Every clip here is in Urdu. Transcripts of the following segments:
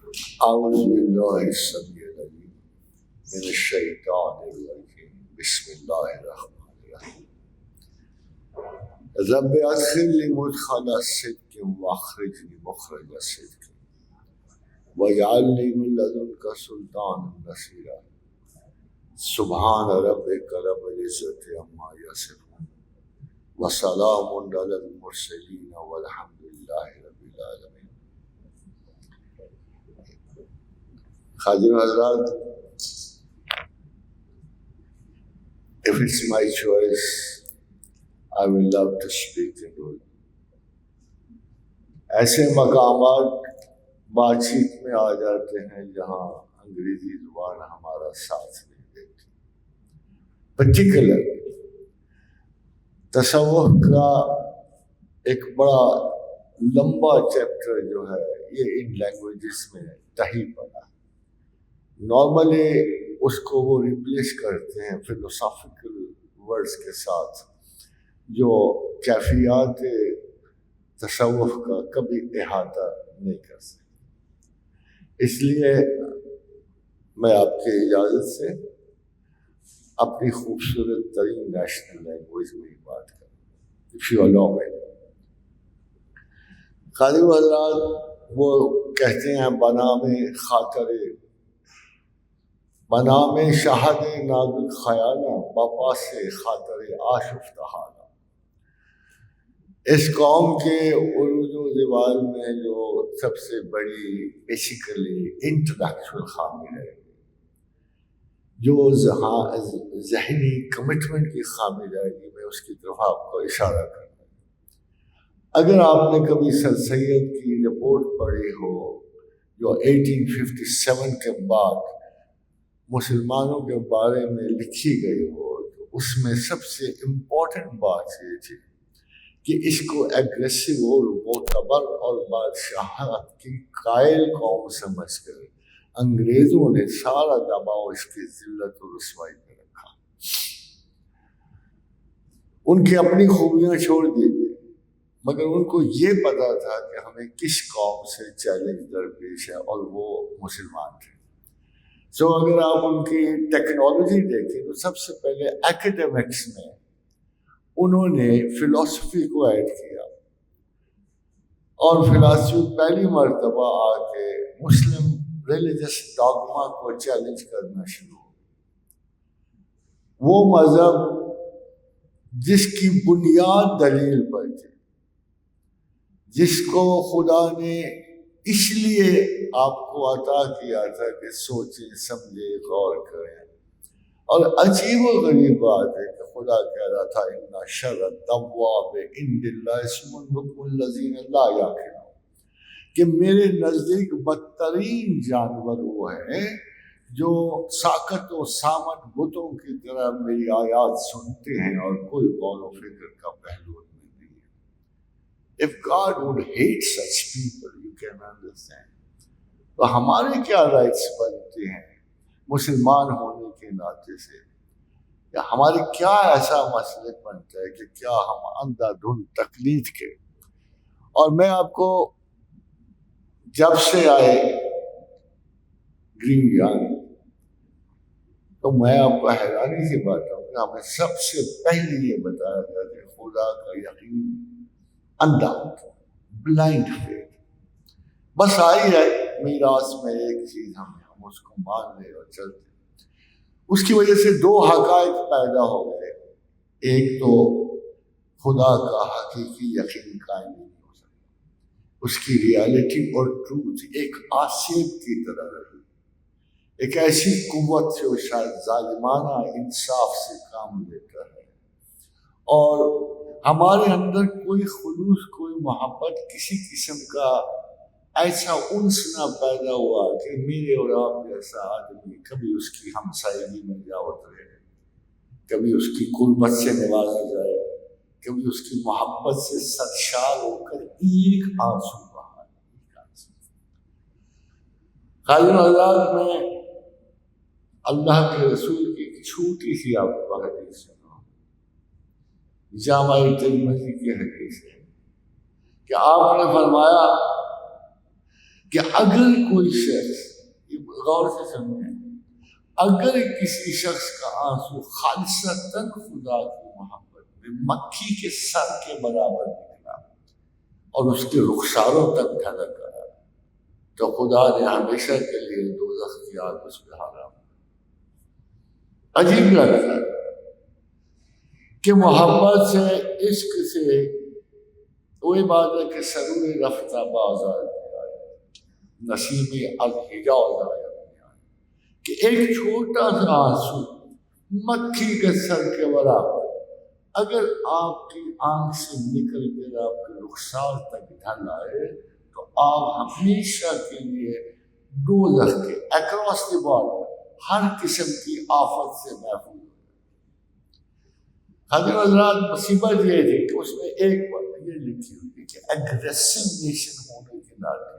أعوذ بالله السميع العليم من الشيطان الرجيم بسم الله الرحمن الرحيم رب أدخلني مدخل صدق واخرجني مخرج صدق واجعلني من لدنك سلطانا نصيرا سبحان ربك رب العزة عما يصفون وسلام على المرسلين والحمد لله رب العالمين. Khadin Hazrat, if it's my choice, I will love to speak in Urdu. ایسے مقامات بات چیت میں آ جاتے ہیں جہاں انگریزی زبان ہمارا ساتھ نہیں دیتی. پرٹیکولر تصوف کا ایک بڑا لمبا چیپٹر جو ہے یہ ان لینگویجز میں تہی پڑا. نارملی اس کو وہ ریپلیس کرتے ہیں فلوسافیکل ورڈز کے ساتھ جو کیفیات تصوف کا کبھی احاطہ نہیں کر سکتے. اس لیے میں آپ کی اجازت سے اپنی خوبصورت ترین نیشنل لینگویج میں ہی بات کروں. اف یو الاو می. قاری حضرات وہ کہتے ہیں بنام خاطر بنام شہد نازک خیالہ باپا سے خاطر آشفتہ حالہ. اس قوم کے عروج و زوال میں جو سب سے بڑی بیسیکلی انٹلیکچوئل خامی ہے، جو ذہنی کمٹمنٹ کی خامی رہے گی، میں اس کی طرف آپ کو اشارہ کروں. اگر آپ نے کبھی سر سید کی رپورٹ پڑھی ہو جو 1857 کے بعد مسلمانوں کے بارے میں لکھی گئی ہو، تو اس میں سب سے امپورٹنٹ بات یہ تھی کہ اس کو ایگریسو اور معتبر اور بادشاہت کی قائل قوم سمجھ کر انگریزوں نے سارا دباؤ اس کی ذلت و رسوائی پہ رکھا. ان کی اپنی خوبیاں چھوڑ دیجیے، مگر ان کو یہ پتا تھا کہ ہمیں کس قوم سے چیلنج درپیش ہے، اور وہ مسلمان تھے. سو اگر آپ ان کی ٹیکنالوجی دیکھیں تو سب سے پہلے ایکیڈیمکس میں انہوں نے فلسفی کو ایڈ کیا، اور فلسفی پہلی مرتبہ آ کے مسلم ریلیجس ڈاگما کو چیلنج کرنا شروع ہو. وہ مذہب جس کی بنیاد دلیل پر تھی، جس کو خدا نے اس لیے آپ کو عطا کیا تھا کہ سوچیں سمجھیں غور کریں. اور عجیب و غریب بات ہے کہ خدا کہہ رہا تھا ان شر الدواب عند اللہ الصم البکم الذین لا یعقلون، کہ میرے نزدیک بدترین جانور وہ ہیں جو ساکت و سامت بتوں کی طرح میری آیات سنتے ہیں اور کوئی غور و فکر کا پہلو نہیں ہے. If God would hate such people, you can understand. تو ہمارے کیا رائٹس بنتے ہیں مسلمان ہونے کے ناطے سے، یا ہمارے کیا ایسا مسئلہ بنتا ہے کہ کیا ہم اندھا دھند تقلید کے. اور میں آپ کو جب سے آئے گرین جان تو میں آپ کو حیرانی کی بات ہوں کہ ہمیں سب سے پہلے یہ بتایا گیا کہ خدا کا یقین اندھا بلائنڈ فیتھ بس آئی ہے میراث میں ایک چیز ہم اس کو مان لے اور چلتے. اس کی وجہ سے دو حقائق پیدا ہو گئے. ایک تو خدا کا حقیقی یقین قائم نہیں ہو سکتا، اس کی ریالٹی اور ٹروتھ ایک آسیب کی طرح رہی، ایک ایسی قوت جو شاید ظالمانہ انصاف سے کام لیتا ہے. اور ہمارے اندر کوئی خلوص، کوئی محبت، کسی قسم کا ایسا انس نہ پیدا ہوا کہ میرے اور آپ جیسا آدمی کبھی اس کی ہمسائیگی میں جا اترے، کبھی اس کی قربت سے نوازا جائے، کبھی اس کی محبت سے سرشار ہو کر ایک آنسو بہائے. قاری حضرات میں اللہ کے رسول کی ایک چھوٹی سی آپ کو حدیث سناؤں. جامع ترمذی کی حدیث ہے کہ آپ نے فرمایا کہ اگر کوئی شخص، غور سے سمجھیں، اگر کسی شخص کا آنسو خالصتاً خدا کی محبت میں مکھی کے سر کے برابر نکلا اور اس کے رخساروں تک ڈھلک گیا، تو خدا نے ہمیشہ کے لیے دوزخ کی آگ اس پہ حرام۔ عجیب لگتا ہے کہ محبت سے، عشق سے، وہی بات ہے کہ سرور رفتہ بازار میں آیا، نسیم الحجاز آیا کہ ایک چھوٹا سا آنسو مکھی کے سر کے برابر اگر آپ کی آنکھ سے نکل کر آپ کے رخسار تک ڈھل آئے تو آپ ہمیشہ کے لیے دوزخ کے اکراس دی بارڈر ہر قسم کی آفت سے محفوظ ہیں۔ حضرات مصیبت یہ تھی کہ اس میں ایک بات یہ لکھی ہوئی کہ اگریسو نیشن ہونے کے ناطے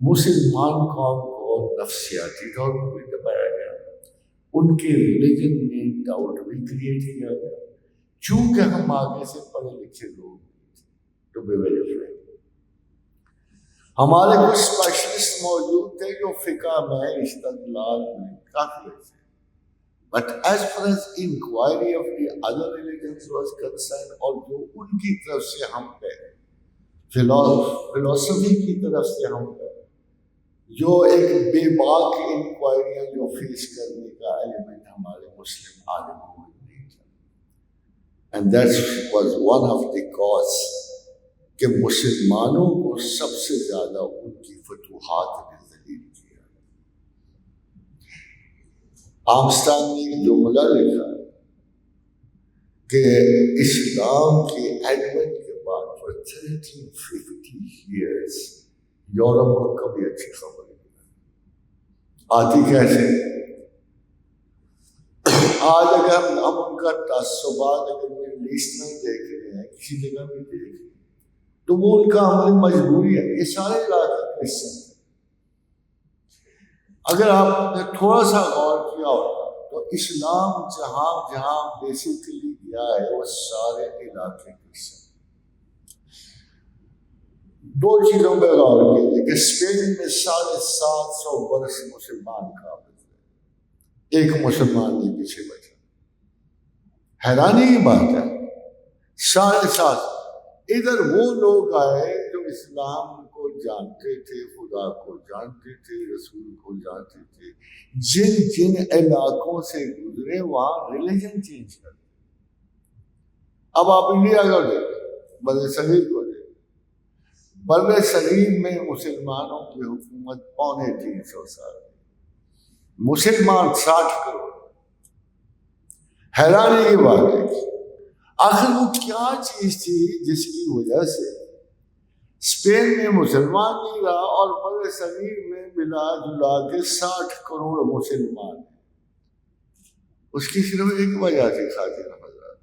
مسلمان قوم کو نفسیاتی طور پر بھی دبایا گیا، ان کے ریلیجن میں ڈاؤٹ بھی کریٹ کیا گیا، چونکہ ہم آگے سے پڑھے لکھے لوگ تو بے وجہ رہے۔ ہمارے کچھ اسپیشلسٹ موجود تھے جو فقہ میں، استدلال میں کافی تھے، but as far as inquiry of the other religions was concerned، اور جو ان کی طرف سے ہم پہ فلسفی کی طرف سے ہم پہ جو ایک بے باک انکوائریاں جو فیس کرنے کا ایلیمنٹ ہمارے مسلم عالموں میں نہیں تھا، and that was one of the cause کہ مسلمانوں کو سب سے زیادہ ان کی فتوحات نے ذلیل کیا۔ آمسٹرانگ نے ایک جملہ لکھا کہ اسلام کے ایڈوینٹ کے بعد for 1350 years یورپ کو کبھی اچھی خبر نہیں آتی۔ کیسے؟ آج اگر ہم ان کا تعصبات اگر مڈل ایسٹ میں دیکھ رہے ہیں، کسی جگہ بھی دیکھ رہے ہیں، تو وہ ان کا عمل مجبوری ہے۔ یہ سارے علاقے کرسچن ہیں۔ اگر آپ نے تھوڑا سا غور کیا ہوگا تو اسلام جہاں جہاں بیسیکلی گیا ہے وہ سارے علاقے کرسچن۔ دو چیزوں پہ غور کیجیے کہ اسپین میں 750 برس مسلمان قابض ہے، ایک مسلمان نہیں پیچھے بچا۔ حیرانی کی بات ہے، 750 ادھر وہ لوگ آئے جو اسلام کو جانتے تھے، خدا کو جانتے تھے، رسول کو جانتے تھے، جن جن علاقوں سے گزرے وہاں ریلیجن چینج کر دیا۔ اب آپ انڈیا کو دیکھیں، بر صغیر کو دیکھیں، بر صغیر میں مسلمانوں کی حکومت 350 سال، مسلمان 60 کروڑ۔ حیرانی کی بات ہے آخر وہ کیا چیز تھی جس کی وجہ سے اسپین میں مسلمان نہیں رہا اور بر صغیر میں ملا جلا کے 60 کروڑ مسلمان ہیں؟ اس کی صرف ایک وجہ تھی خاطر حضرات،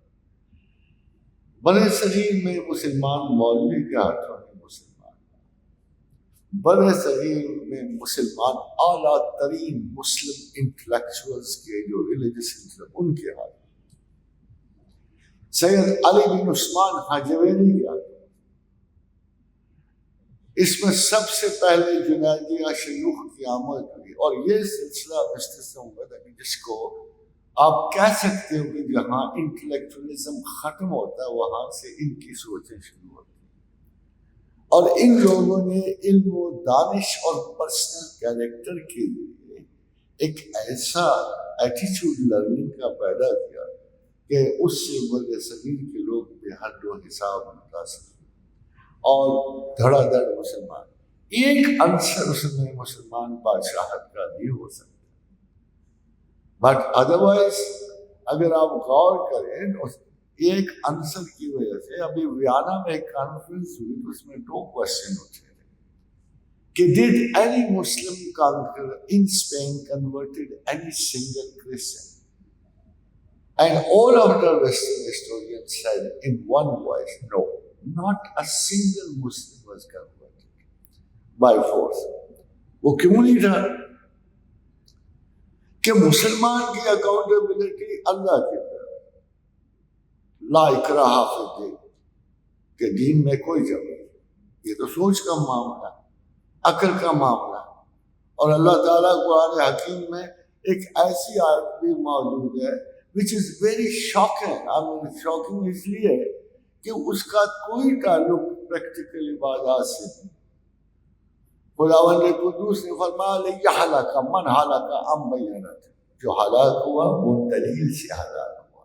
بر صغیر میں مسلمان مولوی کے ہاتھوں میں مسلمان، بر صغیر میں مسلمان اعلیٰ ترین مسلم انٹلیکچوئلز کے جو ریلیجس ان کے ہاتھ، سید علی بن عثمان حجویری کیا تھا، اس میں سب سے پہلے جنیدیہ شیوخ کی آمد ہوئی، اور یہ سلسلہ مستثنا ہوا تھا کہ جس کو آپ کہہ سکتے ہو کہ جہاں انٹلیکچولیزم ختم ہوتا ہے وہاں سے ان کی سوچیں شروع ہوتی ہیں، اور ان لوگوں نے علم و دانش اور پرسنل کیریکٹر کے لیے ایک ایسا ایٹیچیوڈ لرننگ کا پیدا کیا کہ اس سے بر صغیر کے لوگ بے حد و حساب متاثر اور دھڑا دھڑ مسلمان، ایک عنصر اس میں مسلمان بادشاہت کا بھی ہو سکتا ہے، بٹ ادروائز اگر آپ غور کریں تو ایک عنصر کی وجہ سے ابھی ویانا میں ایک کانفرنس ہوئی تو اس میں 2 کوشچن اٹھے کہ did any Muslim conqueror in Spain converted any single Christian? And all of the Western historians said in one voice, no, not a single Muslim was converted by force. وہ کیوں نہیں تھا؟ کہ مسلمان کی اکاؤنٹیبلٹی اللہ کی طرف، لا اکراہ فی الدین، کہ دین میں کوئی جبر، یہ تو سوچ کا معاملہ ہے۔ عقل کا معاملہ ہے. اور اللہ تعالیٰ قرآن حکیم میں ایک ایسی آیت بھی موجود ہے which is very shocking. Shocking اس لیے کہ اس کا کوئی تعلق پریکٹیکل عبادات سے نہیں. خداوند قدوس نے فرمایا لِيَحْلَكَ مَنْ هَلَكَ عَنْ بَيِّنَةٍ، جو ہلاک ہوا وہ دلیل سے ہلاک ہوا.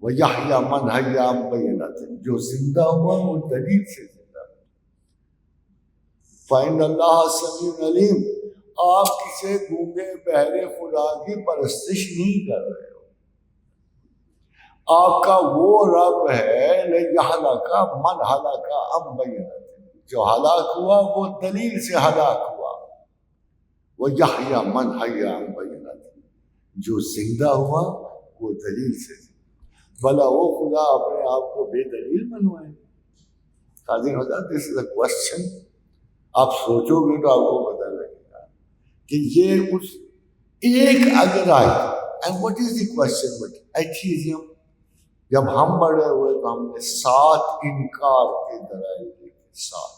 وَيَحْيَىٰ مَنْ حَيَّىٰ عَنْ بَيِّنَةٍ، جو زندہ ہوا وہ دلیل سے زندہ ہوا. فَإِنَّ اللَّهَ سَمِيعٌ عَلِيمٌ. آپ کسی گونگے بہرے خدا کی پرستش نہیں کر رہے ہو. آپ کا وہ رب ہے لِيَحْلَكَ مَنْ هَلَكَ عَنْ بَيِّنَةٍ، جو ہلاک ہوا وہ دلیل سے ہلاک ہوا. وَيَحْيَىٰ مَنْ حَيَّىٰ عَنْ بَيِّنَةٍ، جو زندہ ہوا وہ دلیل سے. بھلا وہ خدا اپنے آپ کو بے دلیل منوائے؟ قاضی حضرت دس از اے کوشچن. آپ سوچو گے تو آپ کو پتہ لگے گا کہ یہ اس ایک اگر آئے. And what is the question but atheism. جب ہم بڑے ہوئے تو ہم نے 7 انکار کے دلائل دیکھے، 7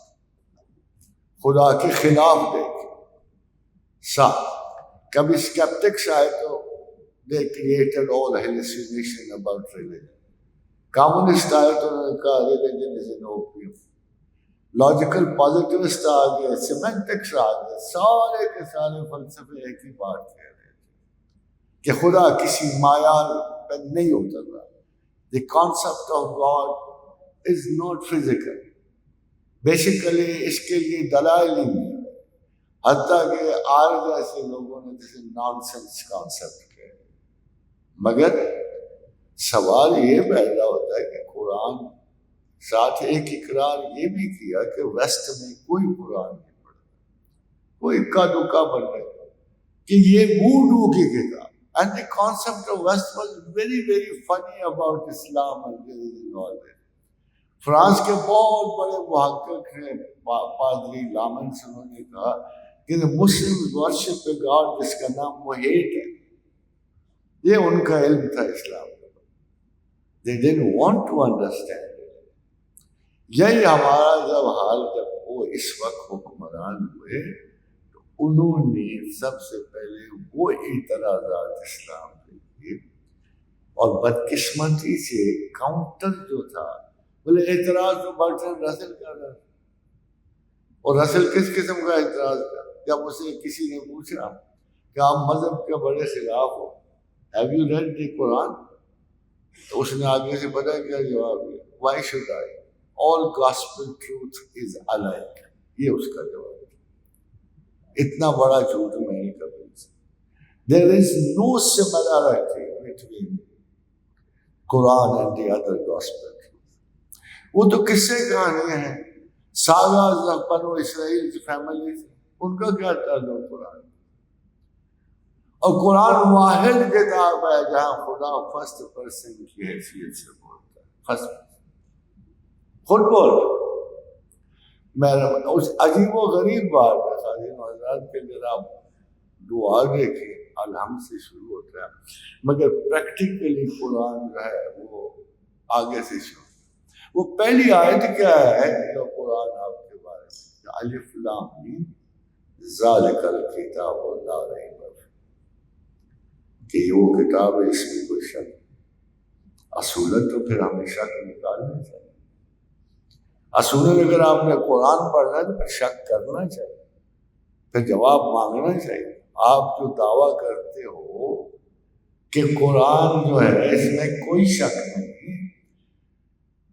خدا کے خلاف دیکھے، 7. کبھی اسکیپٹکس آئے تو they created all hallucination about religion. کامونسٹ آئے تو انہوں نے کہا religion is an opium. Logical positivist آ گئے، سیمنٹکس آ گئے، سارے کے سارے فلسفے ایک ہی بات کہہ رہے تھے کہ خدا کسی معیار پہ نہیں اتر رہا. The concept of God is not physical. Basically اس کے لیے دلائل ہی نہیں ہے. حتیٰ کہ آج جیسے لوگوں نے جسے نان سینس کانسیپٹ کہہ. مگر سوال یہ پیدا ہوتا ہے کہ قرآن ساتھ ایک اقرار یہ بھی کیا کہ ویسٹ میں کوئی قرآن نہیں پڑھتا، کوئی اکا دکا بن رہا کہ یہ ووڈو کی کتاب. And the concept of West was very, very funny about Islam and religion all that. France کے بہت بڑے محقق ہیں پادری لامنس، انہوں نے کہا کہ مسلم ورشپ گاڈ جس کا نام موہیٹ ہے، یہ ان کا علم تھا اسلام کا. They didn't want to understand it. یہی ہمارا جب حال جب وہ اس وقت حکمران ہوئے تو انہوں نے سب سے پہلے وہ اعتراضات اسلام پہ کیے، اور بدقسمتی سے کاؤنٹر جو تھا، بولے اعتراض تو برٹرینڈ رسل کر رہا تھا. اور رسل کس قسم کا اعتراض کر؟ جب اسے کسی نے پوچھا کہ آپ مذہب کے بڑے خلاف ہو، ہیو یو ریڈ دی قرآن؟ تو اس نے آگے سے پتا کیا جواب دیا، why should I, all gospel truth is alike. یہ اس کا جواب ہے. اتنا بڑا جھوٹ میں نہیں کبھی. There is no similarity between Quran and the other gospel. وہ تو قصے کہانیاں ہیں. ساگا بنو اسرائیل کی فیملی سے ان کا کیا تعلق قرآن؟ اور قرآن واحد کتاب ہے جہاں خدا فرسٹ پرسن کی حیثیت سے بولتا ہے. فرسٹ خود بولتا. میں اس عجیب و غریب بات ہے خادم حضرات کے ذرا دعا دیکھیں، الحمد سے شروع ہوتا ہے، مگر پریکٹیکلی قرآن جو ہے وہ آگے سے شروع. وہ پہلی آیت کیا ہے جو قرآن آپ کے بارے میں، الف لام میم ذالک الکتاب لا ریب فیہ، کہ یہ وہ کتاب ہے اس میں کوئی شک. اصولت تو پھر ہمیں شک نکالنا چاہیے. اصولت اگر آپ نے قرآن پڑھنا ہے تو پھر شک کرنا چاہیے، پھر جواب مانگنا چاہیے. آپ جو دعویٰ کرتے ہو کہ قرآن جو ہے اس میں کوئی شک نہیں،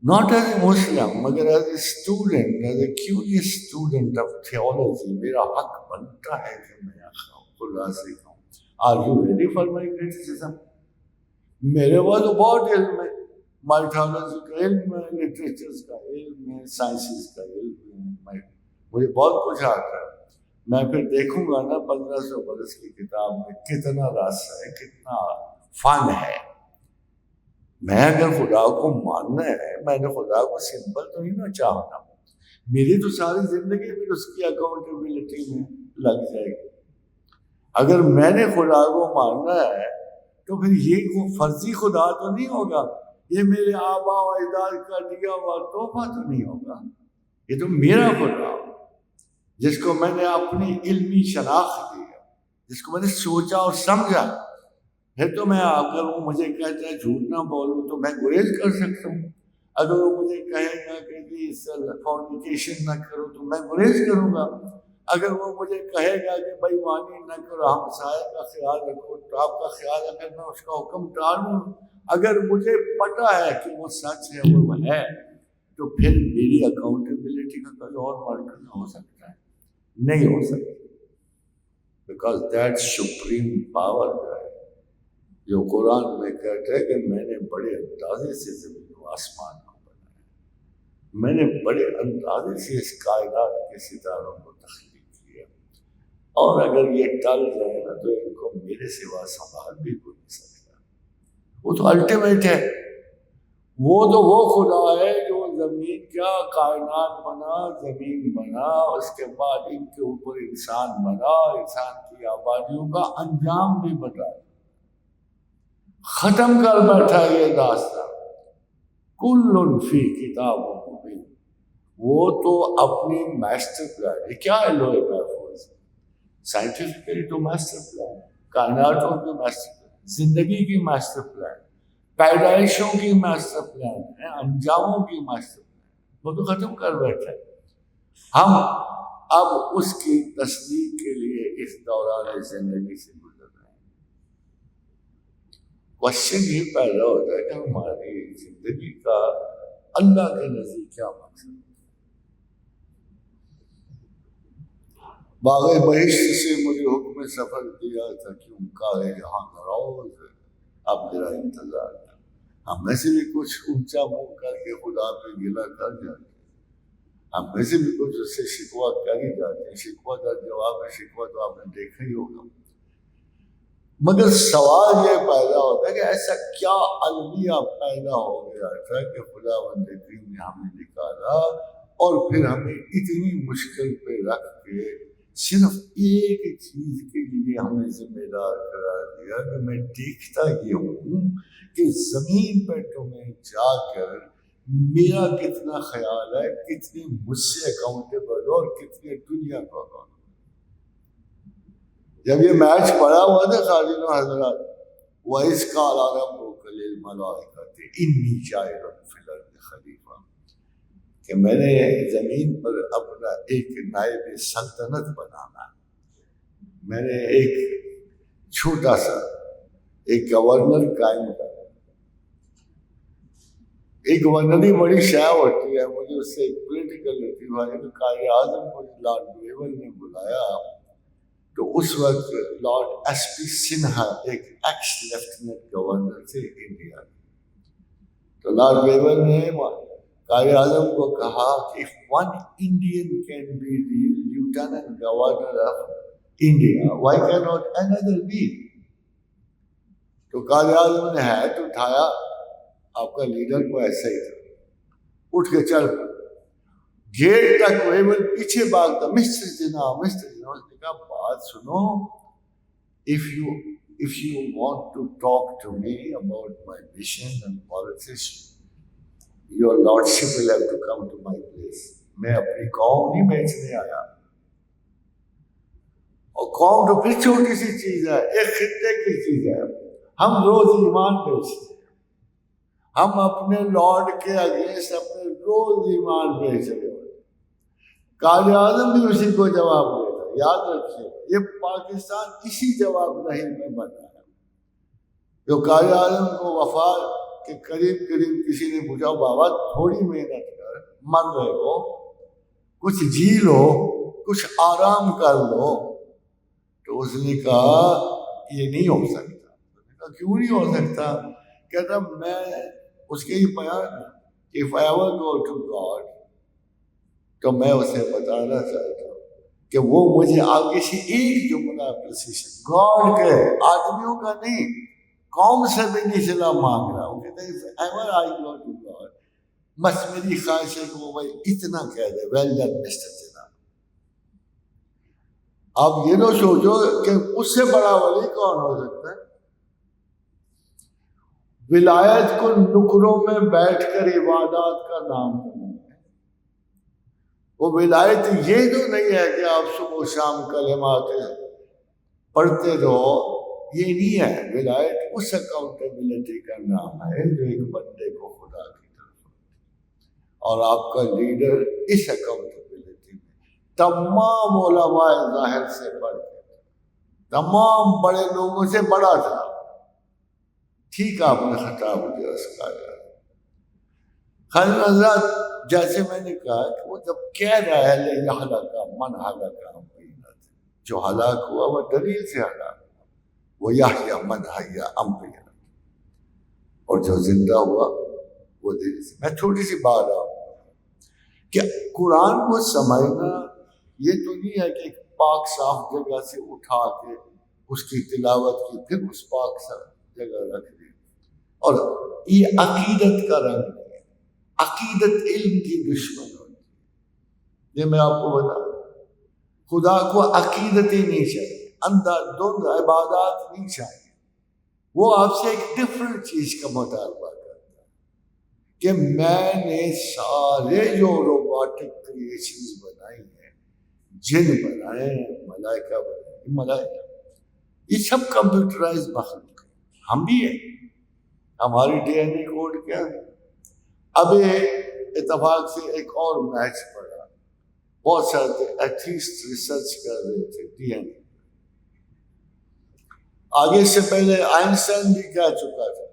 not as a Muslim مگر as a student, as a curious student of theology، میرا حق بنتا ہے کہ میں خدا سے کہوں are you ready for my criticism؟ میرے پاس تو بہت علم ہے، مائتھولوجی کا علم ہے، لٹریچرز کا علم ہے، سائنسز کا علم ہے، مجھے بہت کچھ آتا ہے. میں پھر دیکھوں گا نا 1500 برس کی کتاب میں کتنا رس ہے، کتنا فن ہے. میں اگر خدا کو ماننا ہے، میں نے خدا کو سمپل تو نہیں نہ چاہنا. میری تو ساری زندگی پھر اس کی اکاؤنٹیبلٹی میں لگ جائے گی. اگر میں نے خدا کو ماننا ہے تو پھر یہ وہ فرضی خدا تو نہیں ہوگا، یہ میرے آبا و اجداد کا دیا ہوا تحفہ تو نہیں ہوگا، یہ تو میرا خدا ہوگا. جس کو میں نے اپنی علمی شناخت دی ہے، جس کو میں نے سوچا اور سمجھا، پھر تو میں اگر وہ مجھے کہتا ہے جھوٹ نہ بولوں تو میں گریز کر سکتا ہوں. اگر وہ مجھے کہے گا کہ جی فارنیکیشن نہ کرو تو میں گریز کروں گا. اگر وہ مجھے کہے گا کہ بےایمانی نہ کرو، ہمسائے کا خیال رکھو، تو آپ کا خیال ہے پھر میں اس کا حکم ٹال دوں. اگر مجھے پتا ہے کہ وہ سچ ہے، وہ ہے، تو پھر میری اکاؤنٹیبلٹی کا کوئی اور مرکز نہ ہو سکتا ہے، نہیں ہو سکتا. بیکاز دیٹ سپریم پاور ہے جو قرآن میں کہتا ہے کہ میں نے بڑے اندازے سے زمین و آسمان کو بنایا، میں نے بڑے اندازے سے اس کائنات کے ستاروں کو تخلیق کیا، اور اگر یہ ٹل جائے نا تو ان کو میرے سوا سنبھال بھی کوئی نہیں سکتا. وہ تو الٹیمیٹ ہے، وہ تو وہ خدا ہے جو زمین کیا کائنات بنا، زمین بنا، اس کے بعد ان کے اوپر انسان بنا، انسان کی آبادیوں کا انجام بھی بتایا، ختم کر بیٹھا یہ داستان. کل فی کتاب مبین. وہ تو اپنی ماسٹر پلان ہے. کیا ہے لوہے محفوظ؟ سائنٹیفکلی تو ماسٹر پلان، کائناتوں کی ماسٹر پلان، زندگی کی ماسٹر پلان، پیدائشوں کی ماسٹر پلان ہے، انجاموں کی ماسٹر پلان، وہ تو ختم کر بیٹھا ہے. ہم اب اس کی تصدیق کے لیے اس دوران زندگی سے گزر رہے ہیں. کوشچن یہ پیدا ہوتا ہے کہ ہماری زندگی کا اللہ کے نزدیک کیا مقصد ہے؟ باغ بہشت سے مجھے حکم سفر دیا تھا کیوں کار جہاں روز اب میرا انتظار تھا. ہم میں سے بھی کچھ اونچا منہ کر کے خدا پہ گلا کر جاتے ہیں، ہم میں سے بھی کچھ اس سے شکوہ کر ہی جاتے ہیں. شکوہ کا جواب ہے شکوہ، تو آپ نے دیکھا ہی ہوگا. مگر سوال یہ پیدا ہوتا ہے کہ ایسا کیا المیہ پیدا ہو گیا تھا کہ خداوند کریم نے ہمیں نکالا اور پھر ہمیں اتنی مشکل پہ رکھ کے صرف ایک چیز کے لیے ہمیں ذمہ دار قرار دیا کہ میں دیکھتا یہ ہوں کہ زمین پہ تمہیں جا کر میرا کتنا خیال ہے، کتنے مجھ سے اکاؤنٹیبل ہو اور کتنے دنیا کو اکاؤنٹیبل. جب یہ میچ پڑا ہوا تھا خادم و حضرات، وَإِذْ قَالَ رَبُّكَ لِلْمَلَائِكَةِ إِنِّي جَاعِلٌ فِي الْأَرْضِ خَلِيفَةً، کہ میں نے زمین پر اپنا ایک نائب سلطنت بنانا ہے، میں نے ایک چھوٹا سا ایک گورنر قائم کرنا. ایک گورنری بڑی شے ہوتی ہے. مجھے اس سے ایک پولیٹیکل لطیفہ ہے کہ قائد اعظم کو لارڈ بیول نے بلایا تو اس وقت لارڈ ایس پی سنہا ایک ایکس لیفٹیننٹ گورنر تھے انڈیا. تو لارڈ بیول نے قائد اعظم کو کہا کہ if one Indian can be the lieutenant governor of India, why cannot another be? تو قائد اعظم نے ہاتھ اٹھایا، آپ کا لیڈر کو ایسا ہی تھا، اٹھ کے چل پڑا. گیٹ تک ویول پیچھے بھاگتا، مسٹر جناب مسٹر جناب. اس نے کہا بات سنو، if you want to talk to me about my mission and politics, your lordship will have to come to my place. میں اپنی قوم نہیں بیچنے آیا، اور قوم تو پھر چھوٹی سی چیز ہے، ایک خطے کی چیز ہے. ہم روز ایمان بیچتے ہیں، ہم اپنے لارڈ کے اگینسٹ اپنے روز ایمان بیچ رہے ہیں. قائد اعظم بھی اسی کو جواب دیتا. یاد رکھیے یہ پاکستان اسی جواب نہیں میں بنا ہے. جو قائد اعظم کو وفا کے قریب کسی نے پوچھا بابا تھوڑی محنت کر، مر رہے ہو، کچھ جی لو، کچھ آرام کر لو. تو اس نے کہا یہ نہیں ہو سکتا. کیوں نہیں ہو سکتا؟ کہتا میں اس کے ہی بیان کہ if I ever go to God تو میں اسے بتانا چاہتا ہوں کہ وہ مجھے آگے سے ایک جملہ پریسیشن گاڈ کے، آدمیوں کا نہیں، قوم سے بھی نہیں صلاح مانگ رہا ہوں. کہتا ہے if ever I go to God، بس میری خواہش ہے کہ وہ بھائی اتنا کہہ دے well done Mr. جناب. اب یہ نہ سوچو کہ اس سے بڑا ولی کون ہو سکتا ہے. ولایت کو نکروں میں بیٹھ کر عبادات کا نام ہے، وہ ولایت یہ تو نہیں ہے کہ آپ صبح و شام کلمات پڑھتے رہو، یہ نہیں ہے. ولایت اس اکاؤنٹیبلٹی کا نام ہے جو ایک بندے کو خدا کی طرف، اور آپ کا لیڈر اس اکاؤنٹیبلٹی میں تمام علماء ظاہر سے بڑھ کے تمام بڑے لوگوں سے بڑا تھا. ٹھیک آپ نے خطاب دیا اس کا. خالد حضرت جیسے میں نے کہا کہ وہ جب کہہ رہا ہے من ہلاکا، جو ہلاک ہوا وہ دلیل سے ہلاک ہوا، وہ یحییٰ من حییٰ امرا، اور جو زندہ ہوا وہ دلیل سے. میں چھوٹی سی بات کہ قرآن کو سمجھنا یہ تو نہیں ہے کہ ایک پاک صاف جگہ سے اٹھا کے اس کی تلاوت کی پھر اس پاک صاف جگہ رکھ دی. اور یہ عقیدت کا رنگ ہے. عقیدت علم کی دشمن ہوتی ہے. یہ میں آپ کو بتاؤں، خدا کو عقیدت ہی نہیں چاہیے، اندھا دھند عبادات نہیں چاہیے. وہ آپ سے ایک ڈفرنٹ چیز کا مطالبہ کرتا ہے کہ میں نے سارے جو روبوٹک کریشنز بنائی ہیں، جن بنائے ہیں، ملائکہ بنائے، ملائکہ یہ سب کمپیوٹرائز مخلوق ہے. ہم بھی ہیں. ہماری ڈی این اے کوڈ کیا ہے؟ اب اتفاق سے ایک اور میچ پڑا، بہت سارے ایتھیسٹ ریسرچ کر رہے تھے ڈی این اے. آگے سے پہلے آئنسٹائن بھی کہہ چکا تھا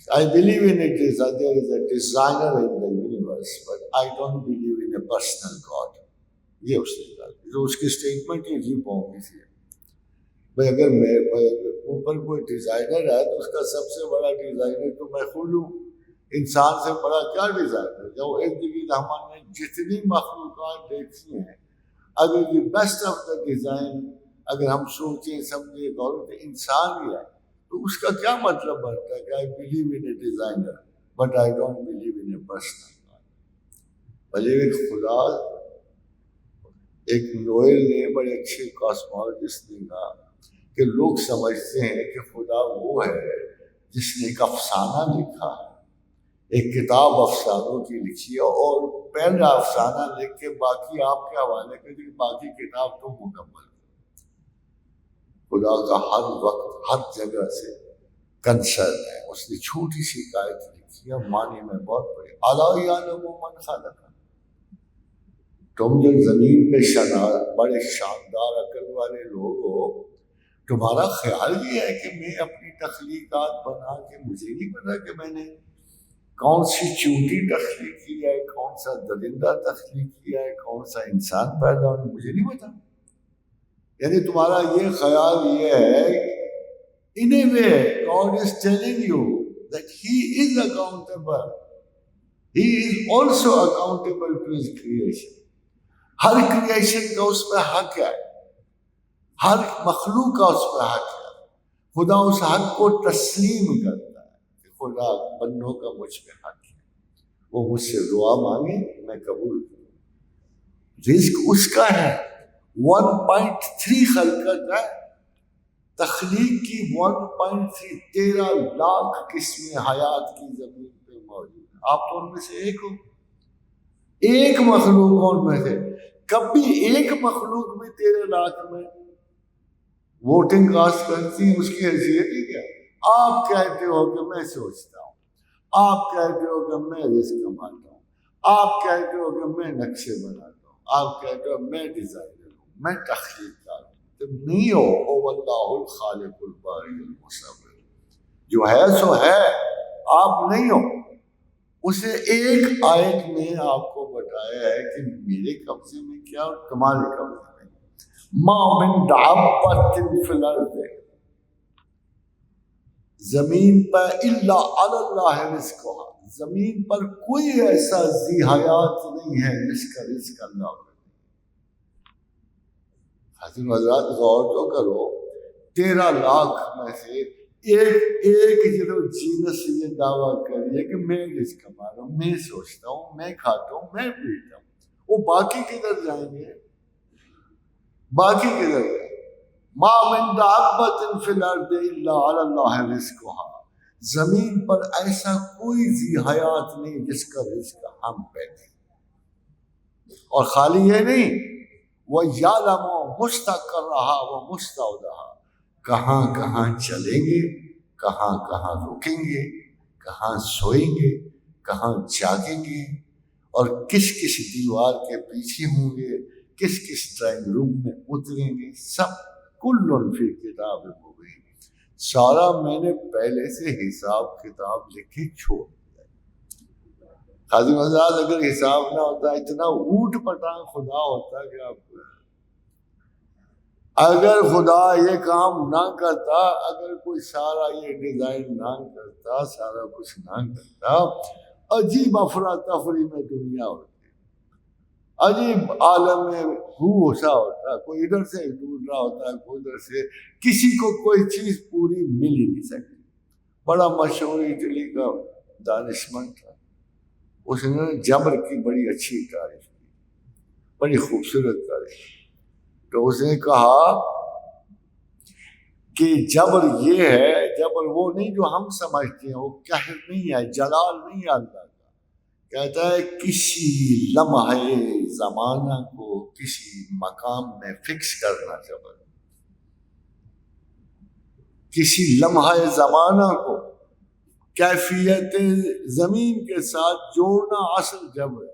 I believe in it is that there is a designer in the universe, but I don't believe in a personal God. یہ اس نے کہا. جو اس کی اسٹیٹمنٹ ہی عجیب ہو گئی تھی. بھائی اگر میں اوپر کوئی ڈیزائنر ہے تو اس کا سب سے بڑا ڈیزائنر تو میں خود ہوں. انسان سے بڑا کیا ڈیزائنر؟ جب ایک جگہ ہم نے جتنی مخلوقات دیکھی ہیں، اگر the best of the design اگر ہم سوچیں سمجھیں غور سے انسان ہی ہے، تو اس کا کیا مطلب بنتا ہے کہ I believe in a designer but I don't believe in a personal God. بھلے ایک خدا، ایک نوئل نے بڑے اچھے کاسمولوجسٹ نے کہا کہ لوگ سمجھتے ہیں کہ خدا وہ ہے جس نے ایک افسانہ لکھا ہے، ایک کتاب افسانوں کی لکھی ہے، اور پہلا افسانہ لکھ کے باقی آپ کے حوالے کر دی، باقی کتاب تو مکمل. خدا کا ہر وقت ہر جگہ سے کنسرن ہے. اس نے چھوٹی سی آیت لکھی ہے، معنی میں بہت بڑی. الا یعلم من خلق، تم جو زمین پہ بڑے شاندار عقل والے لوگ ہو، تمہارا خیال یہ ہے کہ میں اپنی تخلیقات بنا کے، مجھے نہیں پتا کہ میں نے کون سی چونٹی تخلیق کی ہے، کون سا درندہ تخلیق کیا ہے، کون سا انسان پیدا ہوا، مجھے نہیں پتا. یعنی تمہارا یہ خیال یہ ہے. In a way, God is telling you that He is accountable. He is also accountable to His creation. Hare creation کا اس پہ حق ہے، ہر مخلوق کا اس پہ حق ہے. خدا اس حق کو تسلیم کرتا ہے کہ خدا بندوں کا مجھ پہ حق ہے. وہ مجھ سے دعا مانگے میں قبول کروں. رزق اس کا ہے. 1.3 خلقت ہے تخلیق کی. 1.3 13 لاکھ قسمیں حیات کی زمین پہ موجود ہیں. آپ تو ان میں سے ایک ہو، ایک مخلوق ان میں سے. کبھی ایک مخلوق بھی 13 لاکھ میں ووٹنگ کاسٹ کرتی ہے، اس کی حیثیت ہی کیا؟ آپ کہتے ہو کہ میں سوچتا ہوں، آپ کہتے ہو کہ میں رزق کماتا ہوں، آپ کہتے ہو کہ میں نقشے بناتا ہوں، آپ کہتے ہو میں ڈیزائنر ہوں، میں تخلیق کار ہوں. تم نہیں ہو. او اللہ الخالق الباری المصور. جو ہے سو ہے، آپ نہیں ہو. اسے ایک آیت میں آپ کو بتایا ہے کہ میرے قبضے میں کیا اور تمہارے قبضے میں. ما من دابۃ فی الارض، زمین پر الا علی اللہ رزقھا، زمین پر کوئی ایسا ذی حیات نہیں ہے جس کا رزق اللہ پر. حضرت حضرات غور تو کرو، 13 لاکھ میں سے ایک جو جینس یہ دعویٰ کریے کہ میں رزق کما رہا ہوں، میں سوچتا ہوں، میں کھاتا ہوں، میں پیتا ہوں. وہ باقی کدھر جائیں گے؟ باقی کدھر جائیں گے؟ ما من دابۃ فی الارض الا علی اللہ رزقھا، زمین پر ایسا کوئی ذی حیات نہیں جس کا رزق ہم پہ نہیں. اور خالی یہ نہیں، وَيَعْلَمُ مُسْتَقَرَّهَا وَمُسْتَوْدَعَهَا، کہاں کہاں چلیں گے، کہاں کہاں رکیں گے، کہاں سوئیں گے، کہاں جاگیں گے، اور کس کس دیوار کے پیچھے ہوں گے، کس کس ڈرائنگ روم میں اتریں گے، سب کل فی کتاب مبین، سارا میں نے پہلے سے حساب کتاب لکھے چھوڑ دیا۔ خادم حضرات اگر حساب نہ ہوتا، اتنا اوٹ پٹانگ خدا ہوتا کہ آپ، اگر خدا یہ کام نہ کرتا، اگر کوئی سارا یہ ڈیزائن نہ کرتا، سارا کچھ نہ کرتا، عجیب افراتفری میں دنیا ہوتی، عجیب عالم میں سا ہوتا، کوئی ادھر سے ڈھونڈ رہا ہوتا ہے، کوئی ادھر سے، کسی کو کوئی چیز پوری مل ہی نہیں سکتی۔ بڑا مشہور اٹلی کا دانشمند تھا، اس نے جبر کی بڑی اچھی تعریف کی، بڑی خوبصورت تعریف۔ تو اس نے کہا کہ جبر یہ ہے، جبر وہ نہیں جو ہم سمجھتے ہیں، وہ قہر نہیں ہے، جلال نہیں ہے اللہ کا۔ کہتا ہے کسی لمحے زمانہ کو کسی مقام میں فکس کرنا جبر، کسی لمحے زمانہ کو کیفیت زمین کے ساتھ جوڑنا اصل جبر ہے۔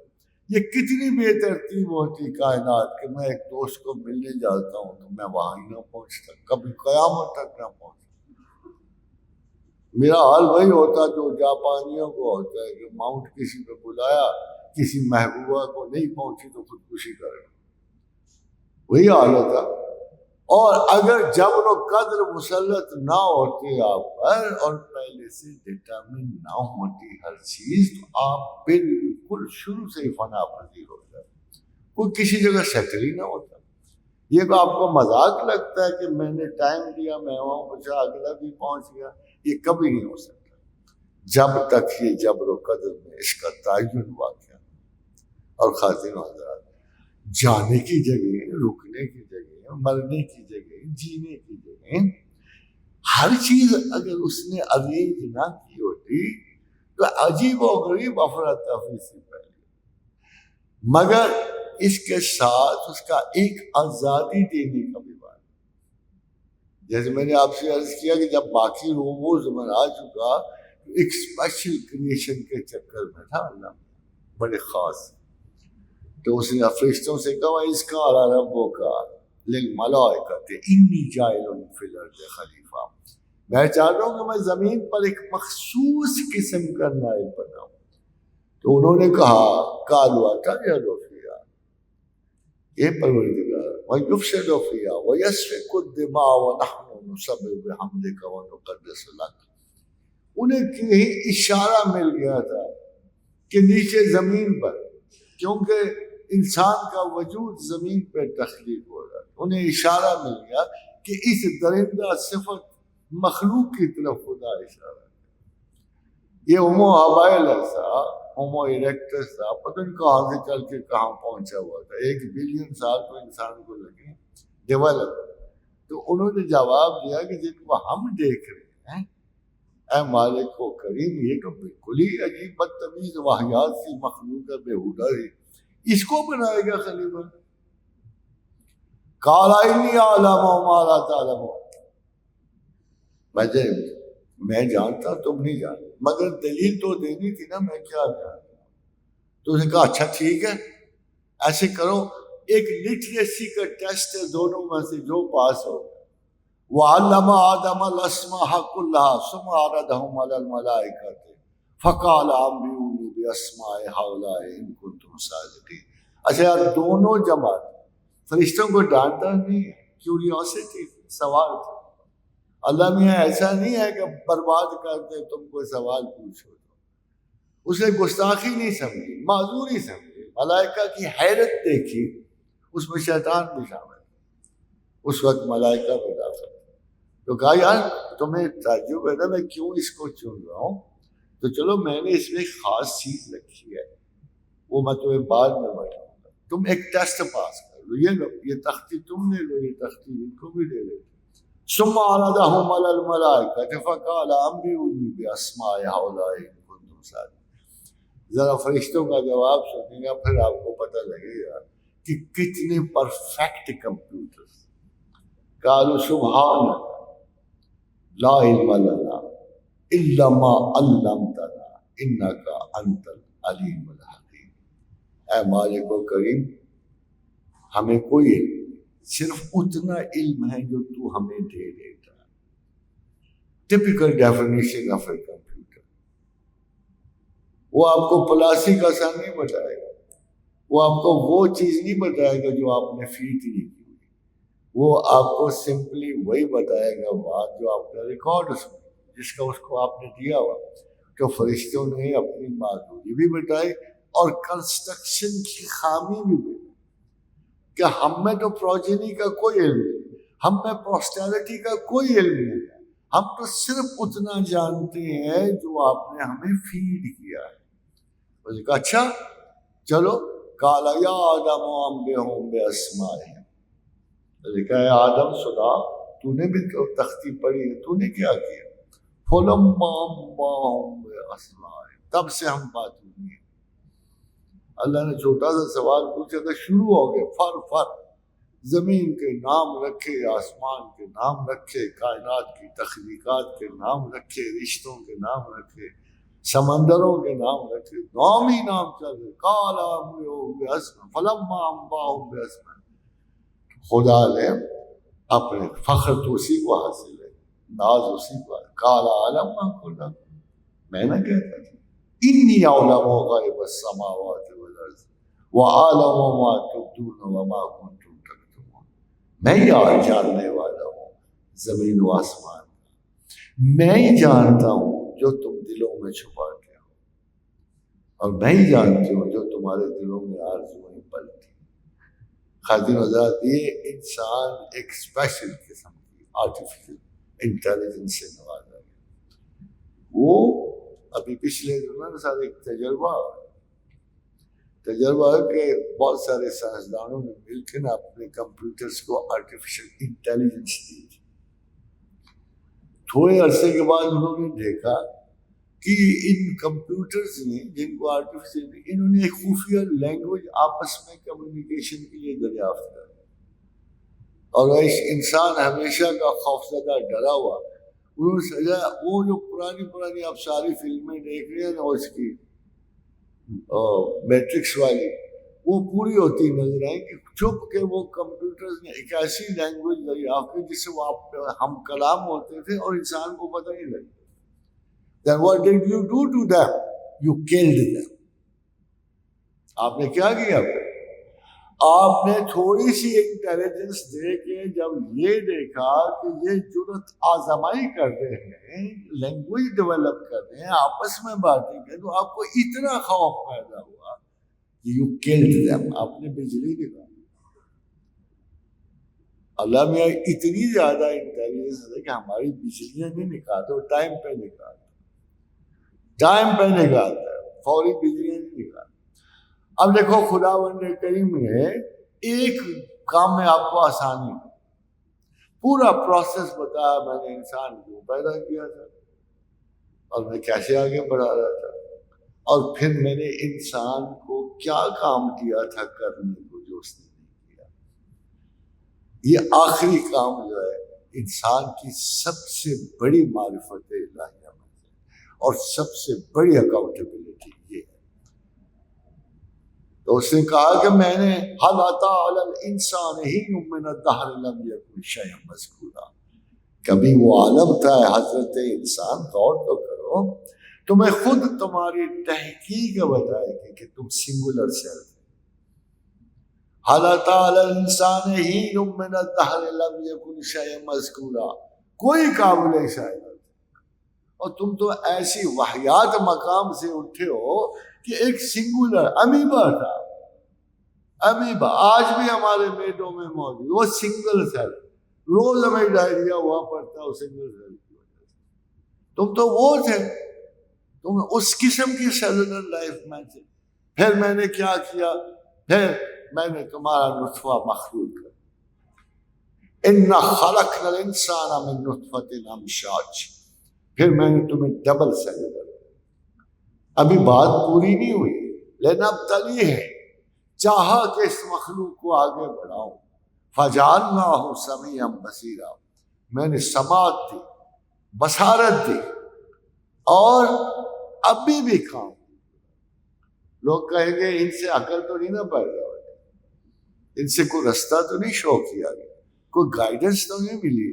یہ کتنی بے ترتیب ہوتی کائنات کہ میں ایک دوست کو ملنے جاتا ہوں تو میں وہاں ہی نہ پہنچتا، کبھی قیامت تک نہ پہنچتا۔ میرا حال وہی ہوتا جو جاپانیوں کو ہوتا ہے کہ ماؤنٹ کسی پہ بلایا، کسی محبوبہ کو نہیں پہنچی تو خودکشی کرے، وہی حال ہوتا۔ اور اگر جبر و قدر مسلط نہ ہوتی آپ پر اور پہلے سے ڈٹرمن نہ ہوتی ہر چیز، تو آپ بالکل شروع سے ہی فنا پذیر ہو جاتے، کوئی کسی جگہ سیٹل ہی نہ ہوتا۔ یہ تو آپ کو مذاق لگتا ہے کہ میں نے ٹائم دیا، میں وہاں پہنچا، اگلا بھی پہنچ گیا، یہ کبھی نہیں ہو سکتا جب تک یہ جبر و قدر میں اس کا تعین واقع۔ اور خاتون حضرات، جانے کی جگہ، رکنے کی جگہ، مرنے کی جگہ، جینے کی جگہ، ہر چیز اگر اس نے ارینج نہ کی ہوتی تو عجیب و غریب افراتفری سے پہلے، مگر اس کے ساتھ اس کا ایک آزادی دینے کا بھی بات، جیسے میں نے آپ سے عرض کیا کہ جب باقی روبوز بنا چکا تو ایک اسپیشل کریشن کے چکر میں تھا اللہ بڑے خاص، تو اس نے فرشتوں سے کہا اس کا ربو کا للملائکۃ انی جاعل فی الارض خلیفہ، میں چاہتا ہوں کہ میں زمین پر ایک مخصوص قسم کا نائب بناؤں۔ تو انہوں نے کہا قالوا اتجعل فیہا، یہ پروردگار ویفسد فیہا ویسفک الدماء ونحن نسبح بحمدک ونقدس لک، انہیں کہیں اشارہ مل گیا تھا کہ نیچے زمین پر، کیونکہ انسان کا وجود زمین پہ تخلیق ہو رہا ہے، انہیں اشارہ مل گیا کہ اس درندہ صفت مخلوق کی طرف خدا اشارہ ہے۔ یہ ہومو ہابائلس تھا، ہومو ایریکٹس تھا، پتہ نہیں کہاں سے چل کے کہاں پہنچا ہوا تھا، 1 بلین سال تو انسان کو لگے ڈیولپ۔ تو انہوں نے جواب دیا کہ جن کو ہم دیکھ رہے ہیں اے مالک و کریم، یہ تو بالکل ہی عجیب بدتمیز واحیات سی مخلوق ہے، بےہودہ ہے، اس کو بنائے گا خلیفہ؟ قال انی اعلم ما لا تعلمون، میں جانتا تم نہیں جانتے، مگر دلیل تو دینی تھی نا، میں کیا جانتا۔ تو اس نے کہا اچھا ٹھیک ہے، ایسے کرو، ایک لٹریسی کا ٹیسٹ ہے، دونوں میں سے جو پاس ہو۔ وَعَلَّمَ آدَمَ الْأَسْمَاءَ كُلَّهَا ثُمَّ عَرَضَهُمْ عَلَى الْمَلَائِكَةِ فَقَالَ أَنبِئُونِي بِأَسْمَاءِ هَؤُلَاءِ إِن كُنتُمْ صَادِقِينَ۔ اچھا یار، دونوں جماعت فرشتوں کو ڈانٹا نہیں ہے، کیوریوسٹی، سوال تھا۔ اللہ میاں ایسا نہیں ہے کہ برباد کر دے تم کو سوال پوچھو، اس نے گستاخی نہیں سمجھی، معذوری سمجھی، ملائکہ کی حیرت دیکھی، اس میں شیطان بھی شامل، اس وقت ملائکہ بھی داخل۔ تو کہا یار تمہیں تعجب ہے نا میں کیوں اس کو چن رہا ہوں، تو چلو میں نے اس میں ایک خاص چیز رکھی ہے، وہ میں تمہیں بعد میں بتاؤں گا، تم ایک ٹیسٹ پاس کر لو، یہ لو یہ تختی تم نے لو، یہ تختی ان کو بھی دے دو۔ ثم عرضهم على الملائکة فقال انبئونی باسماء هؤلاء ان کنتم صادقین۔ ذرا فرشتوں کا جواب سنیں گا پھر آپ کو پتہ لگے گا کہ کتنے پرفیکٹ کمپیوٹر. قالوا سبحانک لا علم لنا الا ما علمتنا انک انت العلیم الحکیم. اے مالک و کریم ہمیں کوئی علم نہیں، صرف اتنا علم ہے جو تو ہمیں دے دیتا ہے. Typical definition of a computer. وہ آپ کو پلاسٹک کا سا نہیں بتائے گا، وہ آپ کو وہ چیز نہیں بتائے گا جو آپ نے فیٹ نہیں کی ہوئی، وہ آپ کو سمپلی وہی بتائے گا بات جو آپ کا ریکارڈ اس میں جس کا اس کو آپ نے دیا ہوا. تو فرشتوں نے اپنی معذوری بھی بتائی اور کنسٹرکشن کی خامی بھی بتائی کہ ہم میں تو پروجینی کا کوئی علم نہیں، ہم میں پوسٹیرٹی کا کوئی علم نہیں ہے، ہم تو صرف اتنا جانتے ہیں جو آپ نے ہمیں فیڈ کیا ہے. اس نے کہا اچھا چلو. قال یا آدم انبئہم باسمائہم. اس نے کہا آدم سنا، تو نے بھی تو تختی پڑھی ہے، تو نے کیا کیا؟ فلما انبأہم باسمائہم. تب سے ہم بات ہوئی ہے. اللہ نے چھوٹا سا سوال پوچھا تھا، شروع ہو گئے فر زمین کے نام رکھے، آسمان کے نام رکھے، کائنات کی تخلیقات کے نام رکھے، رشتوں کے نام رکھے، سمندروں کے نام رکھے، نام ہی نام چل رہے. قال انبئہم باسمائہم فلما انبأہم باسمائہم. خدا نے اپنے فخر تو اسی کو حاصل ہے، ناز اسی کو. قال اعلم ما قلت لكم. میں نہ کہتا تھا انی اعلم غیب السماوات والارض واعلم ما تبدون وما کنتم تکتمون. میں ہی جاننے والا ہوں زمین و آسمان کا، میں ہی جانتا ہوں جو تم دلوں میں چھپاتے ہو، اور میں ہی جانتی ہوں جو تمہارے دلوں میں آرزوئیں پلتی. خاطر حضرات یہ انسان ایک اسپیشل قسم کی آرٹیفیشل انٹیلیجنس سے نوازا گیا. وہ ابھی پچھلے دنوں سارے ایک تجربہ ہے کہ بہت سارے سائنسدانوں نے مل کے نا اپنے کمپیوٹرز کو آرٹیفیشل انٹیلیجنس دی. تھوڑے عرصے کے بعد انہوں نے دیکھا کہ ان کمپیوٹرز نے جن کو آرٹیفیشل، انہوں نے ایک خفیہ لینگویج آپس میں کمیونیکیشن کے لیے دریافت کر. اور انسان ہمیشہ کا خوفزدہ ڈرا ہوا، انہوں نے سجا وہ جو پرانی آپ ساری فلمیں دیکھ رہے ہیں نا اس کی میٹرکس والی، وہ پوری ہوتی نظر آئیں کہ چپ کے وہ کمپیوٹرز نے ایک ایسی لینگویج دریافت کی جس سے وہ ہم کلام ہوتے تھے اور انسان کو پتہ نہیں لگتا. Then what did you do to them? You killed them. آپ نے کیا کیا؟ آپ نے تھوڑی سی انٹیلیجنس دے کے جب یہ دیکھا کہ یہ جرت آزمائی کر رہے ہیں، لینگویج ڈیولپ کر رہے ہیں، آپس میں باتیں کریں، تو آپ کو اتنا خوف پیدا ہوا کہ یو کلڈ دیم. آپ نے بجلی نکالی. اللہ میں اتنی زیادہ انٹیلیجنس ہے کہ ہماری بجلیاں نہیں نکالتے، وہ ٹائم پہ نکالتا ہے، فوری بجلیاں نہیں نکالتا. اب دیکھو خداوند کریم نے ایک کام میں آپ کو آسانی پورا پروسیس بتایا. میں نے انسان کو پیدا کیا تھا اور میں کیسے آگے بڑھا رہا تھا، اور پھر میں نے انسان کو کیا کام دیا تھا کرنے کو جو اس نے نہیں کیا. یہ آخری کام جو ہے انسان کی سب سے بڑی معرفت الہیہ میں اور سب سے بڑی اکاؤنٹیبلٹی یہ ہے. تو اس نے کہا کہ میں نے هل أتى على الإنسان حين من الدهر لم يكن شيئا مذكورا. کبھی وہ عالم تھا حضرت انسان، غور تو کرو، تمہیں خود تمہاری تحقیق بتائے گی کہ تم سنگولر سیل تھے. هل أتى على الإنسان حين من الدهر لم يكن شيئا مذكورا. کوئی قابل شاید، اور تم تو ایسی واحیات مقام سے اٹھے ہو کہ ایک سنگولر امیبا تھا. امیبا آج بھی ہمارے میدوں میں موجود، وہ سنگل سیل، روز ہمیں ڈائریا ہوا پڑتا ہے وہ سنگل سیل کی وجہ سے. تم تو وہ تھے، تم اس قسم کی سیلولر لائف میں تھے. پھر میں نے کیا کیا؟ پھر میں نے تمہارا نطفہ مخلوق کر. اِنَّا خَلَقْنَا الْإِنسَانَ مِن نُطْفَةٍ أَمْشَاجٍ. پھر میں نے تمہیں ڈبل سیلولر. ابھی بات پوری نہیں ہوئی. لنبتلی ہے، چاہا کہ اس مخلوق کو آگے بڑھاؤں. فجعلناہ سمیعا بصیرا، میں نے سماعت دی، بصارت دی، اور ابھی بھی کام. لوگ کہیں گے ان سے عقل تو نہیں نہ پیدا ہوئی، ان سے کوئی رستہ تو نہیں شو کیا گیا، کوئی گائیڈنس تو نہیں ملی.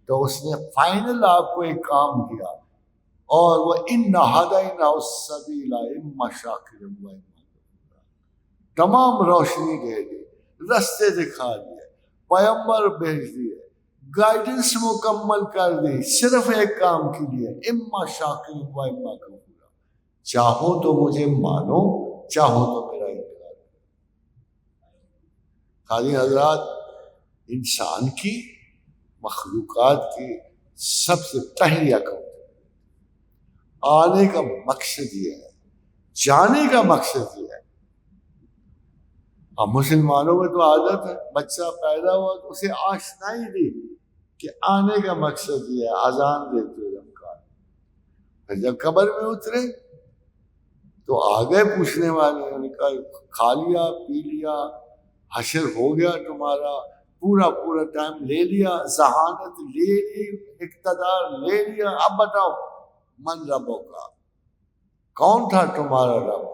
تو اس نے فائنل آپ کو ایک کام کیا، اور وہ اِنَّا هَدَيْنَاهُ السَّبِيلَ إِمَّا شَاكِرًا وَإِمَّا كَفُورًا، تمام روشنی دے دی، رستے دکھا دیے، پیغمبر بھیج دیے، گائیڈنس مکمل کر دی، صرف ایک کام کے لیے، اِمَّا شَاكِرًا وَإِمَّا كَفُورًا، چاہو تو مجھے مانو، چاہو تو میرا انکار. خالی حضرات، انسان کی، مخلوقات کی سب سے پہلی عقل آنے کا مقصد یہ ہے، جانے کا مقصد یہ ہے. اب مسلمانوں میں تو عادت ہے، بچہ پیدا ہوا تو اسے آشنائی دی کہ آنے کا مقصد یہ ہے، اذان دیتے ہوئے امکان. پھر جب قبر میں اترے تو آگے پوچھنے والے نے کہا کھا لیا، پی لیا، حشر ہو گیا تمہارا، پورا ٹائم لے لیا، ذہانت لے لی، اقتدار لے لیا، اب بتاؤ من ربوں کا، کون تھا تمہارا رب،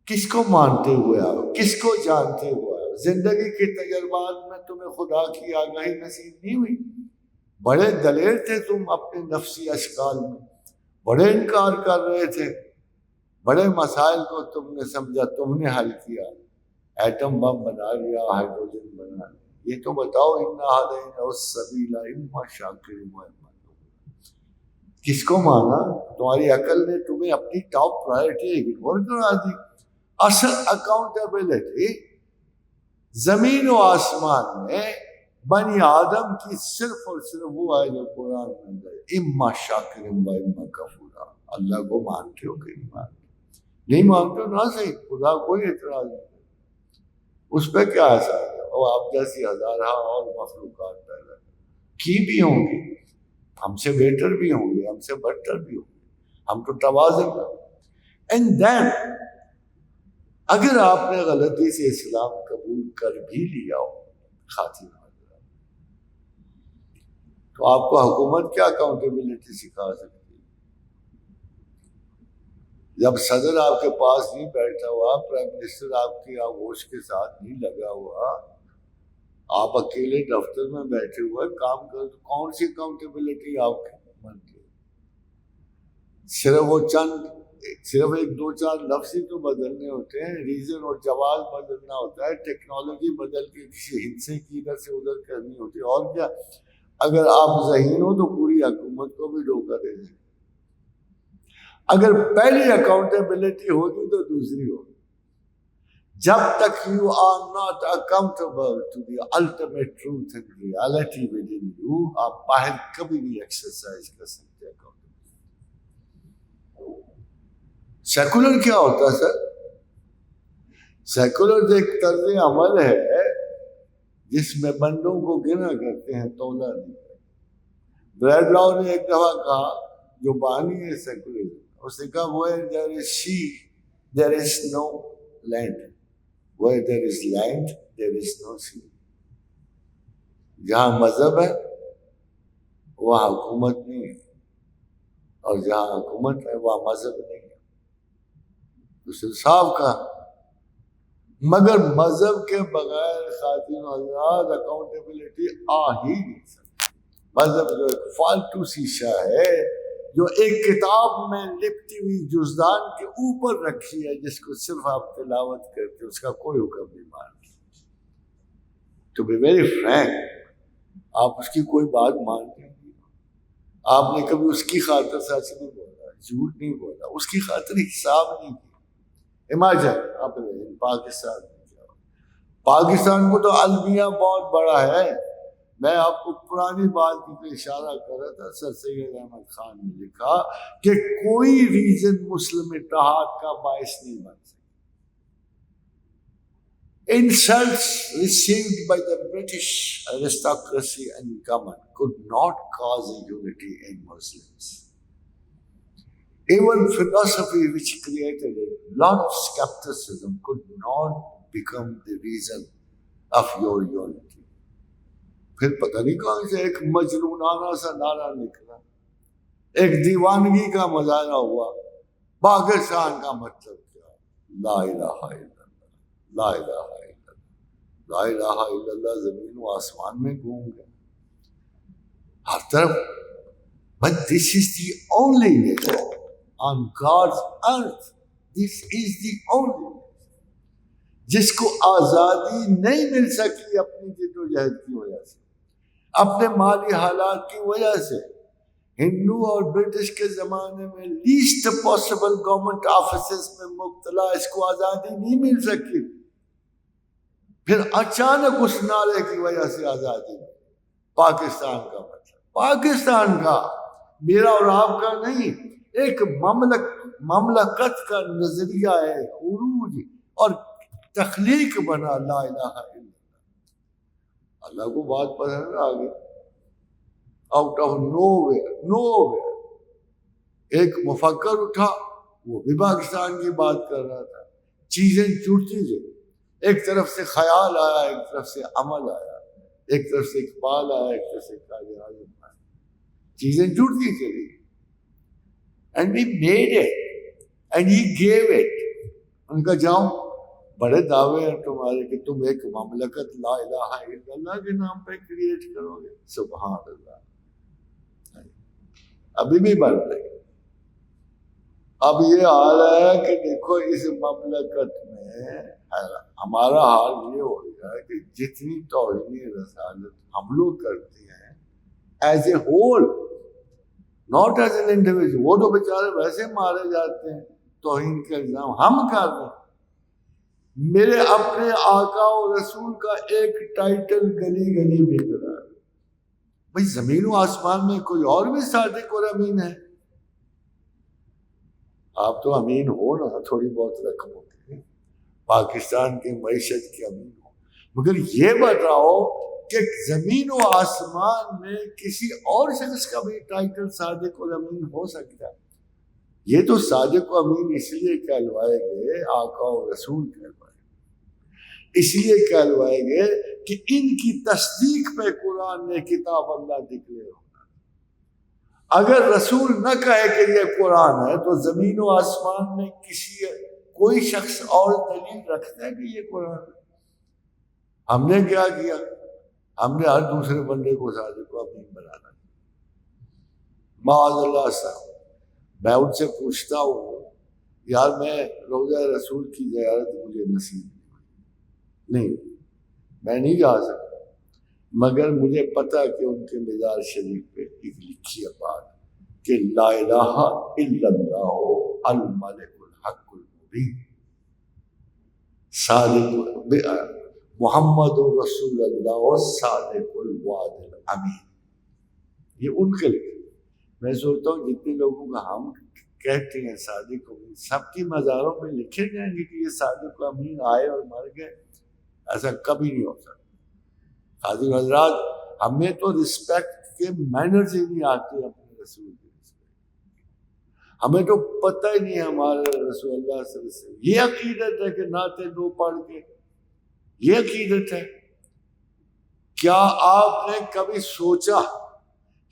کس کو مانتے ہوئے آؤ، کس کو جانتے ہوئے آؤ. زندگی کے تجربات میں تمہیں خدا کی آگاہی نصیب نہیں ہوئی. بڑے دلیر تھے تم اپنے نفسی اشکال میں، بڑے انکار کر رہے تھے، بڑے مسائل کو تم نے سمجھا، تم نے حل کیا، ایٹم بم بنا لیا، ہائیڈروجن بنا لیا. یہ تو بتاؤ اِنَّا هَدَيْنَاهُ السَّبِيلَ إِمَّا شَاكِرًا وَإِمَّا كَفُورًا. کس کو مانا؟ تمہاری عقل نے تمہیں اپنی ٹاپ پرائرٹی اگنور کرا دی. اصل اکاؤنٹیبلٹی زمین و آسمان میں بنی آدم کی صرف اور صرف وہ ہے جو قرآن میں ہے، اِمَّا شَاكِرًا وَإِمَّا كَفُورًا. اللہ کو مانتے ہو کہ نہیں مانتے؟ نہیں مانتے ہو نہ صحیح، خدا کوئی اعتراض نہیں، اس پہ کیا اثر ہے. اور آپ جیسی ہزارہ اور مخلوقات پیدا کی بھی ہوں گی، ہم سے بہتر بھی ہوں گے، ہم سے بدتر بھی ہوں گے، ہم تو توازن کریں. اینڈ دین اگر آپ نے غلطی سے اسلام قبول کر بھی لیا ہو خاتمہ، تو آپ کو حکومت کیا اکاؤنٹیبلٹی سکھا سکتی ہے؟ جب صدر آپ کے پاس نہیں بیٹھا ہوا، پرائم منسٹر آپ کی آغوش کے ساتھ نہیں لگا ہوا، آپ اکیلے دفتر میں بیٹھے ہوئے کام کر، تو کون سی اکاؤنٹیبلٹی آپ کی بنتی ہے؟ صرف ایک دو چار لفظ ہی تو بدلنے ہوتے ہیں، ریزن اور جواز بدلنا ہوتا ہے، ٹیکنالوجی بدل کے کسی ہندسے کی ادھر سے ادھر کرنی ہوتی ہے. اور کیا، اگر آپ ذہین ہو تو پوری حکومت کو بھی دھوکہ دے دیں. اگر پہلی اکاؤنٹیبلٹی ہوگی تو دوسری ہوگی. جب تک you are not accountable to the ultimate truth and reality within you، آپ باہر کبھی بھی ایکسرسائز کر سکتے ہیں. سیکولر کیا ہوتا ہے سر؟ سیکولر ایک طرز عمل ہے جس میں بندوں کو گنا کرتے ہیں، تولا نہیں کرتے. بریڈ لاؤ نے ایک دفعہ کہا، جو بانی ہے سیکولر، اس نے کہا where there is sea there is no land، where there is land there is no sea. جہاں مذہب ہے وہاں حکومت نہیں ہے، اور جہاں حکومت ہے وہاں مذہب نہیں ہے. اس نے صاف کہا. مگر مذہب کے بغیر خاتون حضرات اکاؤنٹیبلٹی آ ہی نہیں سکتی. مذہب جو ایک فالتو شیشہ ہے جو ایک کتاب میں لپٹی ہوئی جزدان کے اوپر رکھی ہے، جس کو صرف آپ تلاوت کرتے، اس کا کوئی حکم نہیں مانتے. ٹو بی ویری فرینک، آپ اس کی کوئی بات مانتے نہیں. آپ نے کبھی اس کی خاطر سچ نہیں بولا، جھوٹ نہیں بولا، اس کی خاطر حساب نہیں کیا. امیجن آپ پاکستان کو تو المیہ بہت بڑا ہے. میں آپ کو پرانی بات کی اشارہ کر رہا تھا، سر سید احمد خان نے لکھا کہ کوئی ریجن مسلم اتحاد کا باعث نہیں بن سکتا. Insults received by the British aristocracy and government could not cause a unity in Muslims. Even philosophy which created a lot of skepticism could not become the reason of your unity. پھر پتہ نہیں کہاں سے ایک مجنونانہ سا نعرہ نکلا، ایک دیوانگی کا مظاہرہ ہوا، پاکستان کا مطلب کیا؟ لا الہ الا اللہ، لا الہ الا اللہ، لا الہ الا اللہ زمین و آسمان میں گونگ گئے ہر طرف. But this is the only nation on God's earth. This is the only nation جس کو آزادی نہیں مل سکی اپنی جد و جہد کی وجہ سے، اپنے مالی حالات کی وجہ سے. ہندو اور برٹش کے زمانے میں لیسٹ پاسبل گورنمنٹ آفیسز میں مبتلا اس کو آزادی نہیں مل سکی. پھر اچانک اس نعرے کی وجہ سے آزادی ملی. پاکستان کا مطلب پاکستان کا، میرا اور آپ کا نہیں، ایک مملکت کا نظریہ ہے، عروج اور تخلیق بنا لا الہ الا اللہ. اللہ کو بات پسند آ گئی، آؤٹ آف نو ویئر ایک مفکر اٹھا، وہ بھی پاکستان کی بات کر رہا تھا. چیزیں جڑتی گئی، ایک طرف سے خیال آیا، ایک طرف سے عمل آیا، ایک طرف سے اقبال آیا، ایک طرف سے قائد اعظم آیا. چیزیں جڑتی چلی and we made it and he gave it. ان کا جاؤ، بڑے دعوے ہیں تمہارے کہ تم ایک مملکت لا الہ الا اللہ کے نام پہ کریٹ کرو گے. سبحان اللہ. ابھی بھی بن رہی. اب یہ حال ہے کہ دیکھو اس مملکت میں ہمارا حال یہ ہو گیا کہ جتنی توہین رسالت ہم لوگ کرتے ہیں as a whole, not as an individual. وہ تو بیچارے ویسے مارے جاتے ہیں، توہین کے الزام ہم کر رہے ہیں. میرے اپنے آقا و رسول کا ایک ٹائٹل گلی گلی بک رہا ہے. بھائی زمین و آسمان میں کوئی اور بھی صادق اور امین ہے؟ آپ تو امین ہو نا، تھوڑی بہت رقم ہوتی ہے، پاکستان کی معیشت کے امین ہو، مگر یہ بتاؤ کہ زمین و آسمان میں کسی اور شخص کا بھی ٹائٹل صادق اور امین ہو سکتا ہے؟ یہ تو صادق و امین اس لیے کہلوائے گئے، آقا و رسول کہلوائے گئے، اس لیے کہلوائے گئے کہ ان کی تصدیق پہ قرآن نے کتاب اللہ ڈکلیئر ہونا. اگر رسول نہ کہے کہ یہ قرآن ہے تو زمین و آسمان میں کوئی شخص اور دلیل رکھتا ہے کہ یہ قرآن ہے؟ ہم نے کیا کیا؟ ہم نے ہر دوسرے بندے کو صادق و امین بنانا. معاذ اللہ صاحب، میں ان سے پوچھتا ہوں یار میں روضہ رسول کی زیارت مجھے نصیب نہیں، میں نہیں جا سکتا، مگر مجھے پتا کہ ان کے مزار شریف پہ ایک لکھی ہے بات کہ لا الہ الا اللہ الملک الحق المبین صادق محمد رسول اللہ صادق الوعد الامین. یہ ان کے لیے میں سوچتا ہوں جتنے لوگوں کا ہم کہتے ہیں صادق امین، سب کی مزاروں پہ لکھے جائیں گے کہ یہ صادق امین آئے اور مر گئے؟ ایسا کبھی نہیں ہو سکتا. حاضر حضرات، ہمیں تو رسپیکٹ کے مینرز ہی نہیں آتے اپنے رسول کے رسپیکٹ. ہمیں تو پتہ ہی نہیں ہے ہمارے رسول اللہ صلی اللہ علیہ وسلم. یہ عقیدت ہے کہ نعتیں دو پڑھ کے، یہ عقیدت ہے. کیا آپ نے کبھی سوچا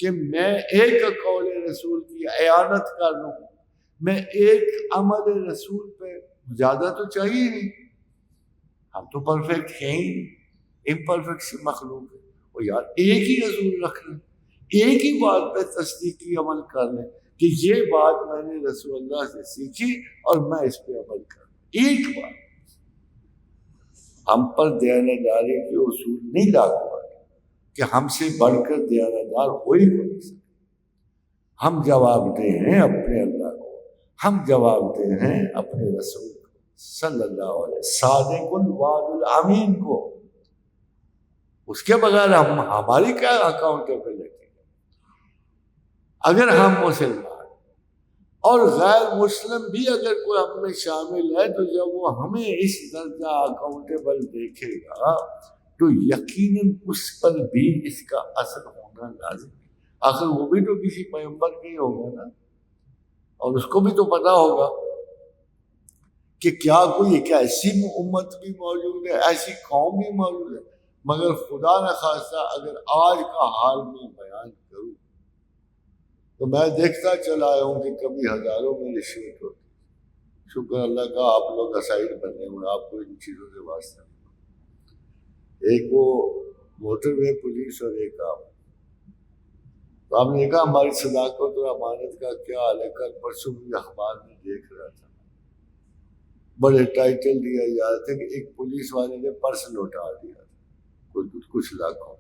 کہ میں ایک قول رسول کی اعانت کر لوں، میں ایک عمل رسول پہ، زیادہ تو چاہیے نہیں، ہم تو پرفیکٹ ہیں ہی نہیں، امپرفیکٹ سے مخلوق ہے. اور یار ایک ہی رسول رکھ لیں، ایک ہی بات پہ تصدیقی عمل کر لیں کہ یہ بات میں نے رسول اللہ سے سیکھی اور میں اس پہ عمل کر لوں. ایک بات. ہم پر دیانتداری کے اصول نہیں لاگو ہوئے کہ ہم سے بڑھ کر دیانتدار ہو ہی کو نہیں سکتے. ہم جواب دہ ہیں اپنے اللہ کو، ہم جواب دہ ہیں اپنے رسول کو صلی اللہ علیہ وسلم، صادق الوعد الامین کو. اس کے بغیر ہماری کیا اکاؤنٹیبلٹی؟ اگر ہم مسلمان اور غیر مسلم بھی اگر کوئی ہم میں شامل ہے تو جب وہ ہمیں اس درجہ اکاؤنٹیبل دیکھے گا تو یقیناً اس پر بھی اس کا اثر ہونا لازم ہے. آخر وہ بھی تو کسی پیغمبر کا ہی ہوگا نا. اور اس کو بھی تو پتا ہوگا کہ کیا کوئی ایک ایسی امت بھی موجود ہے، ایسی قوم بھی موجود ہے. مگر خدا نہ خواستہ اگر آج کا حال میں بیان کروں تو میں دیکھتا چلا آیا ہوں کہ کبھی ہزاروں میں رشوت ہوتی. شکر اللہ کا آپ لوگ اسائڈ بنے ہوئے، آپ کو ان چیزوں سے واسطہ نہیں. ایک وہ موٹر وے پولیس اور ایک آپ. تو آپ نے دیکھا ہماری صداقت اور امانت کا کیا حال ہے. کل پرسوں بھی اخبار میں دیکھ رہا تھا، بڑے ٹائٹل دیا جا رہا تھا کہ ایک پولیس والے نے پرس لوٹا دیا تھا کچھ لاکھوں.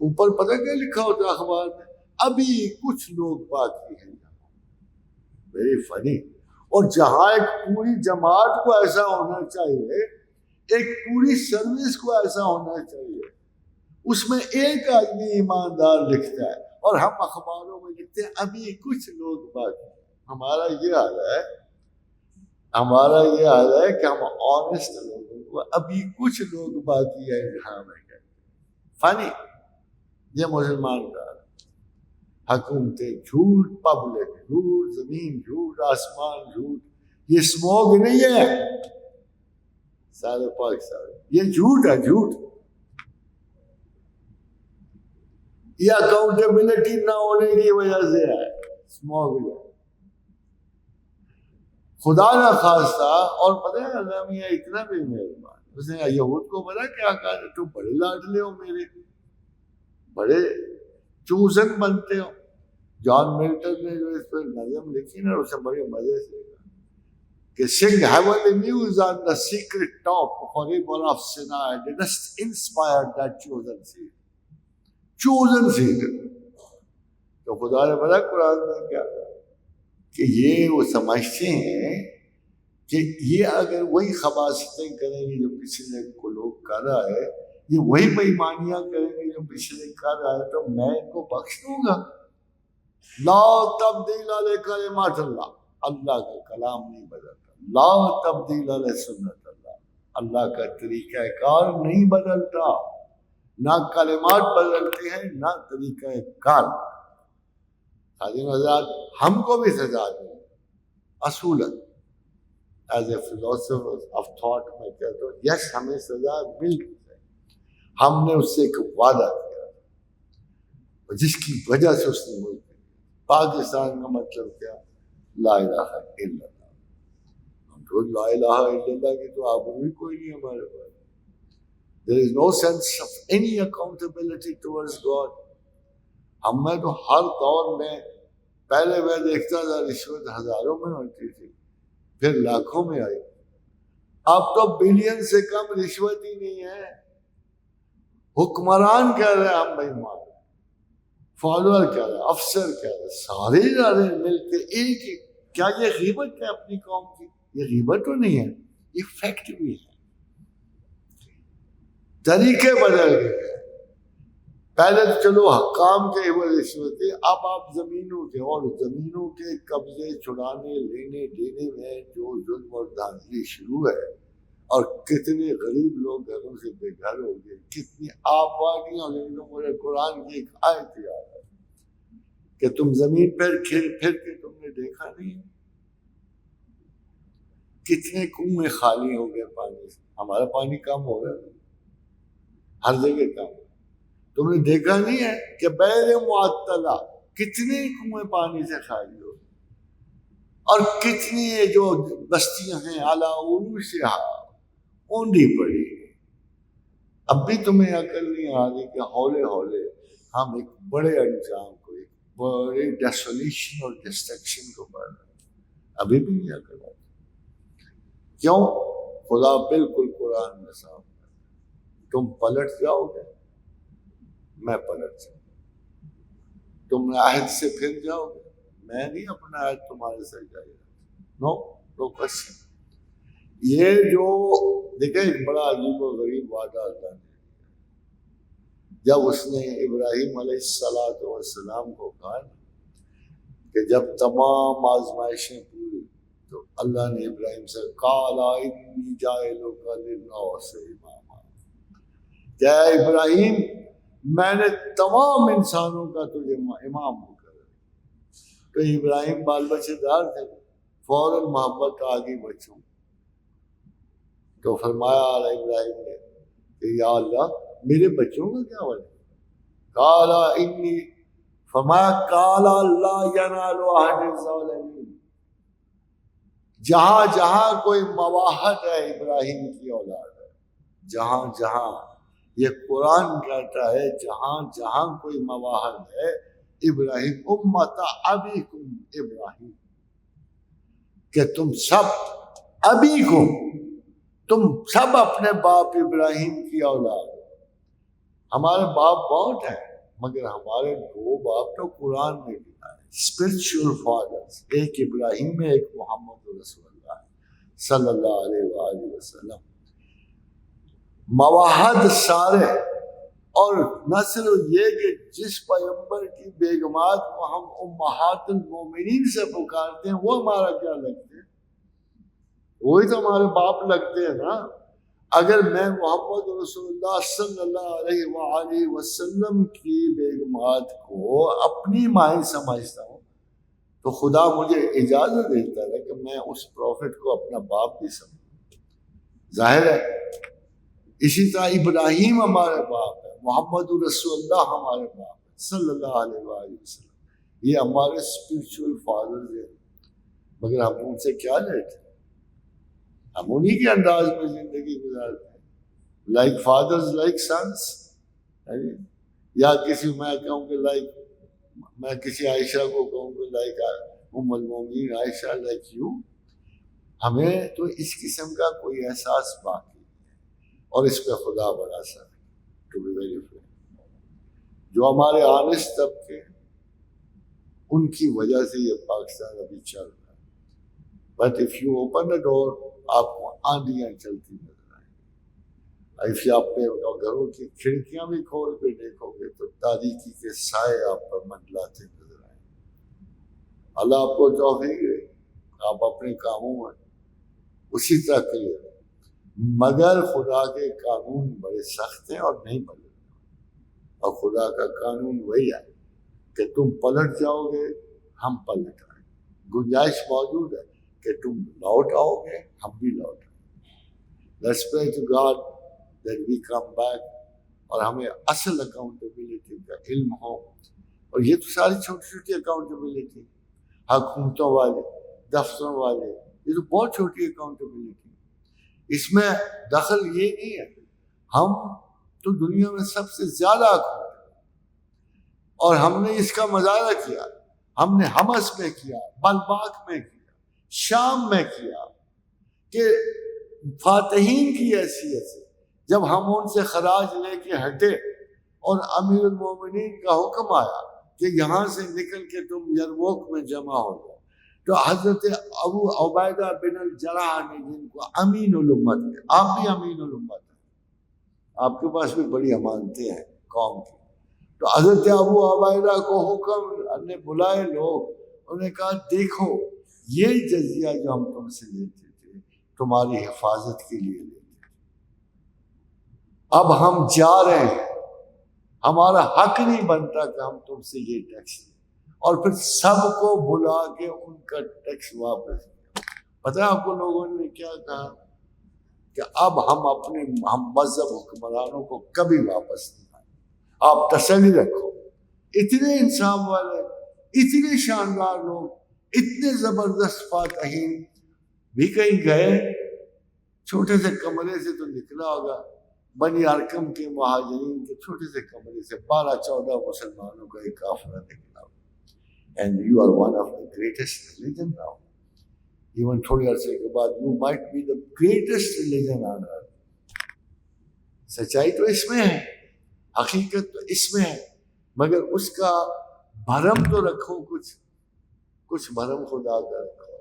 اوپر پتہ کیا لکھا ہوتا اخبار میں؟ ابھی کچھ لوگ باقی ہیں. Very funny. اور جہاں ایک پوری جماعت کو ایسا ہونا چاہیے، ایک پوری سروس کو ایسا ہونا چاہیے، اس میں ایک آدمی ایماندار لکھتا ہے اور ہم اخباروں میں لکھتے ہیں ابھی کچھ لوگ باقی. ہمارا یہ حال ہے کہ ہم آنےسٹ لوگوں کو ابھی کچھ لوگ باقی ہے جہاں میں کہتے ہیں. فنی. یہ مسلمان کا حکومتیں جھوٹ، پبلک جھوٹ، زمین جھوٹ، آسمان جھوٹ. یہ اسموگ نہیں ہے سارے پاکستان، یہ جھوٹ ہے. جھوٹ یہ اکاؤنٹیبلٹی نہ ہونے کی وجہ سے ہے اسموگ. خدا نہ خواستہ. اور پتہ ہے اللہ میاں اتنا بھی مہربان، اس نے یہود کو پتا کیا کہا؟ تم بڑے لاڈلے ہو میرے، بڑے چوزن بنتے ہو. جان ملٹن نے جو اس پر نظم لکھی نا اسے بڑے مزے سے کہ sing heavenly news on the secret top of a river of Sinai didst inspire that chosen seed. chosen seed. تو خدا نے بتا قرآن میں کیا کہ یہ وہ سمجھتے ہیں کہ یہ اگر وہی خباثتیں کریں گے جو پچھلے کو لوگ کر رہا ہے، یہ وہی بےایمانیاں کریں گے جو پچھلے کر رہا ہے، تو میں ان کو بخش دوں گا. لا تبدیل لکلمات اللہ. اللہ کا کلام نہیں بدلتا. لا تبدیل لسنت اللہ. اللہ کا طریقہ کار نہیں بدلتا. نہ کلمات بدلتے ہیں نہ طریقہ کار. خادم حضرات ہم کو بھی سزا دیں اصولاً. As a philosopher of thought میں کہتا ہوں یس ہمیں سزا ملتی ہے. ہم نے اس سے ایک وعدہ کیا جس کی وجہ سے اس نے ملک پاکستان کا مطلب کیا؟ لا الہ الا اللہ. ہم تو لا الہ الا اللہ کی تو آبروئی کوئی نہیں ہمارے پاس. There is no sense of any accountability towards God. ہم میں تو ہر دور میں پہلے میں دیکھتا تھا رشوت ہزاروں میں ہوتی تھی، پھر لاکھوں میں آئی. اب تو بلین سے کم رشوت ہی نہیں ہے. حکمران کہہ رہے ہیں ہم بےمان، فالوور کہہ رہے ہیں، افسر کہہ رہے ہیں، سارے جا رہے ہیں مل کے ایک ہی. کیا یہ غیبت ہے اپنی قوم کی؟ یہ غیبت تو نہیں ہے، یہ فیکٹ بھی ہے. طریقے بدل گئے. پہلے تو چلو حکام کے رشوت تھے، اب آپ زمینوں کے اور زمینوں کے قبضے چھڑانے لینے دینے میں جو ظلم اور دھاندلی شروع ہے، اور کتنے غریب لوگ گھروں سے بے گھر ہو گئے، کتنی آبادیاں ہو گئی. تو مجھے قرآن کی ایک آیت یاد ہے کہ تم زمین پر پھر کے تم نے دیکھا نہیں کتنے کنویں خالی ہو گئے پانی سے. ہمارا پانی کم ہو رہا ہے، ہر جگہ کم. تم نے دیکھا نہیں ہے کہ بحر معطلہ کتنے کنویں پانی سے خالی ہو گئے، اور کتنی جو بستیاں ہیں اعلیٰ عروشہا اونڈی پڑی. اب بھی تمہیں عقل نہیں آ رہی کہ ہولے ہولے ہم ایک بڑے انجام کو، ایک بڑے ڈیسولیشن اور ڈسٹرکشن کو پڑھ رہے ہیں. ابھی بھی نہیں عقل آتی. کیوں؟ خدا بالکل قرآن میں صاف ہے. تم پلٹ جاؤ گے میں پلٹ جاؤں. تم عہد سے پھر جاؤ گے، میں نہیں اپنا عہد تمہارے سے جائے گا. نو کوشچن. یہ جو دیکھیں ایک بڑا عجیب و غریب وعدہ اللہ نے جب اس نے ابراہیم علیہ السلام کو کہا کہ جب تمام آزمائشیں پوری تو اللہ نے ابراہیم سے قال انی جاعلک للناس اماما. کہ ابراہیم میں نے تمام انسانوں کا تجھے امام ہو کر. تو ابراہیم بال بچے دار تھے، فوراً محبت آ گئی بچوں. تو فرمایا ابراہیم نے کہ یا اللہ میرے بچوں کا کیا وجہ؟ کالا انی، فرمایا کالا لا ینال عہد الظالمین. جہاں جہاں کوئی مواہد ہے ابراہیم کی اولاد ہے، جہاں جہاں، یہ قرآن کہتا ہے جہاں جہاں کوئی مواہد ہے ابراہیم امت ابیکم ابراہیم، کہ تم سب ابیکم، تم سب اپنے باپ ابراہیم کی اولاد. ہمارے باپ بہت ہیں مگر ہمارے دو باپ تو قرآن میں لکھا ہے، اسپرچل فادرز، ایک ابراہیم ہے ایک محمد رسول اللہ صلی اللہ علیہ وآلہ وسلم. مواہد سارے، اور نہ صرف یہ کہ جس پیغمبر کی بیگمات کو ہم امہات المومنین سے پکارتے ہیں وہ ہمارا کیا لگتے ہیں؟ وہی تو ہمارے باپ لگتے ہیں نا. اگر میں محمد رسول اللہ صلی اللہ علیہ وآلہ وسلم کی بیگمات کو اپنی مائیں سمجھتا ہوں تو خدا مجھے اجازت دیتا ہے کہ میں اس پروفٹ کو اپنا باپ بھی سمجھوں. ظاہر ہے اسی طرح ابراہیم ہمارے باپ ہے، محمد رسول اللہ ہمارے باپ ہے صلی اللہ علیہ وآلہ وسلم. یہ ہمارے اسپرچل فادرز ہیں، مگر ہم ان سے کیا لیتے ہیں؟ ہم انہی کے انداز میں زندگی گزارتے ہیں، لائک فادرز لائک سنس. یا کسی میں کہوں کہ لائک، میں کسی عائشہ کو کہوں کہ لائک ام المومنین عائشہ لائک یو. ہمیں تو اس قسم کا کوئی احساس باقی ہے، اور اس پہ خدا بڑا سر ٹو بی ویری فرینک. جو ہمارے آنیسٹ طبقے ان کی وجہ سے یہ پاکستان ابھی چل رہا ہے. But if you open the door آپ کو آندیاں چلتی نظر آئیں گی. اف آپ اپنے گھروں کی کھڑکیاں بھی کھول کے دیکھو گے تو تاریکی کے سائے آپ پر منڈلاتے نظر آئیں گے. اللہ آپ کو توفیق دے، آپ اپنے کاموں میں اسی طرح کریے، مگر خدا کے قانون بڑے سخت ہیں اور نہیں بدلتے. اور خدا کا قانون وہی ہے کہ تم پلٹ جاؤ گے ہم پلٹ آئیں گے، گنجائش موجود ہے کہ تم لوٹ آؤ گے ہم بھی لوٹ آئیں گے. Let's pray to God that we come back، اور ہمیں اصل اکاؤنٹیبلٹی کا علم ہو. اور یہ تو ساری چھوٹی چھوٹی اکاؤنٹیبلٹی، حکومتوں والے، دفتروں والے، یہ تو بہت چھوٹی اکاؤنٹیبلٹی. اس میں دخل یہ نہیں ہے، ہم تو دنیا میں سب سے زیادہ اکاؤنٹیبل، اور ہم نے اس کا مظاہرہ کیا. ہم نے حمص میں کیا، بلباک میں کیا، شام میں کیا، کہ فاتحین کی حیثیت سے جب ہم ان سے خراج لے کے ہٹے اور امیر المومنین کا حکم آیا کہ یہاں سے نکل کے تم یرموک میں جمع ہو جاؤ، تو حضرت ابو عبیدہ بن الجراح نے جن کو امین الامت ہے، آپ بھی امین الامت ہیں، آپ کے پاس بھی بڑی امانتیں ہیں قوم کی. تو حضرت ابو عبیدہ کو حکم نے بلائے لوگ، انہوں نے کہا دیکھو یہ جزیہ جو ہم تم سے لیتے تھے تمہاری حفاظت کے لیے لیتے تھے، اب ہم جا رہے ہیں، ہمارا حق نہیں بنتا کہ ہم تم سے یہ ٹیکس لیں. اور پھر سب کو بلا کے ان کا ٹیکس واپس کیا. پتہ ہے آپ کو لوگوں نے کیا کہا کہ اب ہم مذہب حکمرانوں کو کبھی واپس نہیں آئیں، آپ تسلی رکھو. اتنے انصاف والے، اتنے شاندار لوگ، اتنے زبردست فاتحین بھی کہیں گئے. چھوٹے سے کمرے سے تو نکلا ہوگا، بنی ارکم کے مہاجرین کے چھوٹے سے کمرے سے 12-14 مسلمانوں کا ایک قافلہ نکلا ہوگا. And you are one of the greatest religion now. Even تھوڑی عرصے کے بعد you might be the greatest religion on earth. سچائی تو اس میں ہے، حقیقت تو اس میں ہے، مگر اس کا بھرم تو رکھو، کچھ بھرم خدا کا رکھو.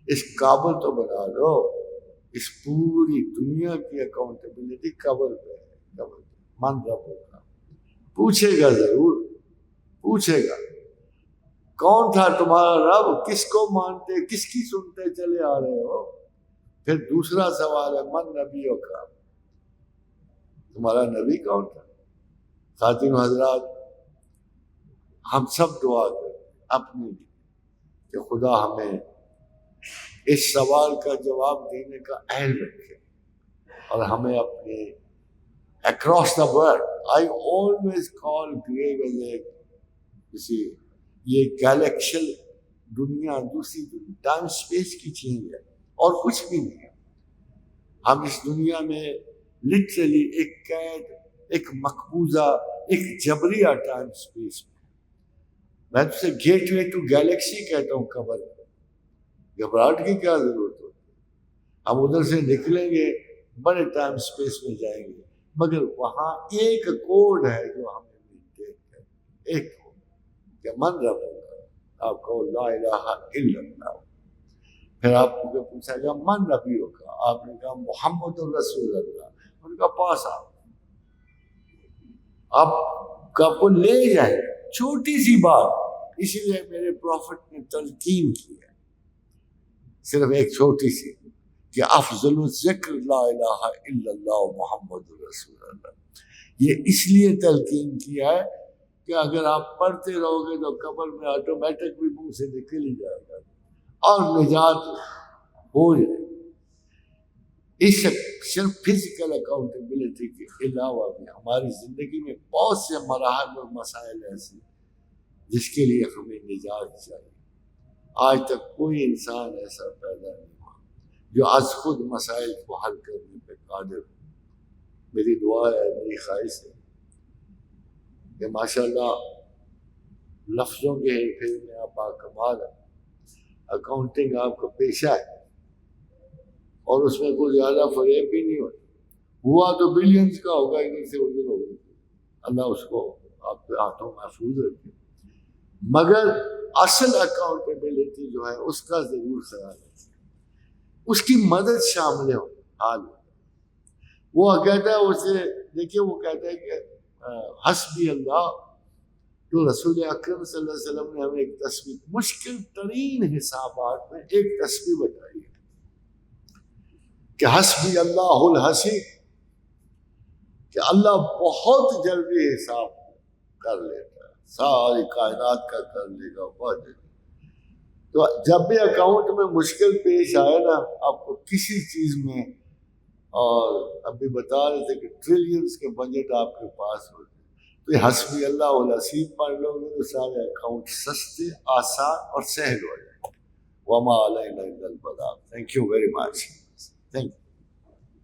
اس قابل تو بنا لو. اس پوری دنیا کی اکاؤنٹیبلٹی قبر پہ ہے، قبر پہ. من رب ہوگا، پوچھے گا، ضرور پوچھے گا کون تھا تمہارا رب، کس کو مانتے، کس کی سنتے چلے آ رہے ہو. پھر دوسرا سوال ہے من نبیوں کا، تمہارا نبی کون تھا. خواتین حضرات، ہم سب دعا کریں اپنے لیے کہ خدا ہمیں اس سوال کا جواب دینے کا اہل رکھے اور ہمیں اپنے across the world. I always call grave as a, you see, یہ گیلیکشل دنیا دوسری ٹائم اسپیس کی چیز ہے اور کچھ بھی نہیں ہے. ہم اس دنیا میں لٹرلی ایک قید، ایک مقبوضہ، ایک جبریہ ٹائم اسپیس میں. میں تو سے گیٹ وے ٹو گیلیکسی کہتا ہوں. قبر گھبراہٹ کی کیا ضرورت ہوتی ہے؟ ہم ادھر سے نکلیں گے، بڑے ٹائم اسپیس میں جائیں گے، مگر وہاں ایک کوڈ ہے جو ہمیں مینٹین کرے. ایک کہ من رب ہوگا، آپ کہو لا الہ الا اللہ. پھر آپ کو پوچھا گیا من ربی ہوگا، آپ نے کہا محمد الرسول اللہ. ان کا پاس آپ کو لے جائے. چھوٹی سی بات، اسی لیے میرے پروفٹ نے تلقین کی ہے صرف ایک چھوٹی سی کہ افضل الذکر لا الہ الا اللہ محمد رسول اللہ. یہ اس لیے تلقین کیا ہے کہ اگر آپ پڑھتے رہو گے تو قبر میں آٹومیٹک بھی منہ سے نکل ہی جائے گا اور نجات ہو جائے. اس صرف فزیکل اکاؤنٹیبلٹی کے علاوہ بھی ہماری زندگی میں بہت سے مراحل اور مسائل ایسے جس کے لیے ہمیں نجات چاہیے. آج تک کوئی انسان ایسا پیدا نہیں ہوا جو از خود مسائل کو حل کرنے پہ قادر ہو. میری دعا ہے، میری خواہش ہے کہ ماشاءاللہ لفظوں کے پھر میں آپ باکمال ہیں. اکاؤنٹنگ آپ کا پیشہ ہے اور اس میں کوئی زیادہ فریب بھی نہیں ہوتا. ہوا تو بلینز کا ہوگا، ادھر سے ادھر ہوگا. اللہ اس کو آپ کے ہاتھوں محفوظ رکھے. مگر اصل اکاؤنٹیبلٹی جو ہے اس کا ضرور خیال ہے، اس کی مدد شامل ہو. حال وہ کہتا ہے اسے دیکھیے، وہ کہتا ہے کہ حسبی اللہ. تو رسول اکرم صلی اللہ علیہ وسلم نے ہمیں ایک تسبیح، مشکل ترین حسابات میں ایک تسبیح بتائی ہے کہ حسبی اللہ الحسیب، کہ اللہ بہت جلدی حساب کر لیتا ہے، ساری کائنات کا کر لے گا بہت جلدی. تو جب بھی اکاؤنٹ میں مشکل پیش آئے نا آپ کو کسی چیز میں، اور ابھی بتا رہے تھے کہ ٹریلینز کے بجٹ آپ کے پاس ہوتے، تو یہ حسبی اللہ الحسیب پڑھ لو گے تو سارے اکاؤنٹ سستے، آسان اور سہل ہو جائیں. وما علینا الا البلاغ. Thank you very much. Thank you.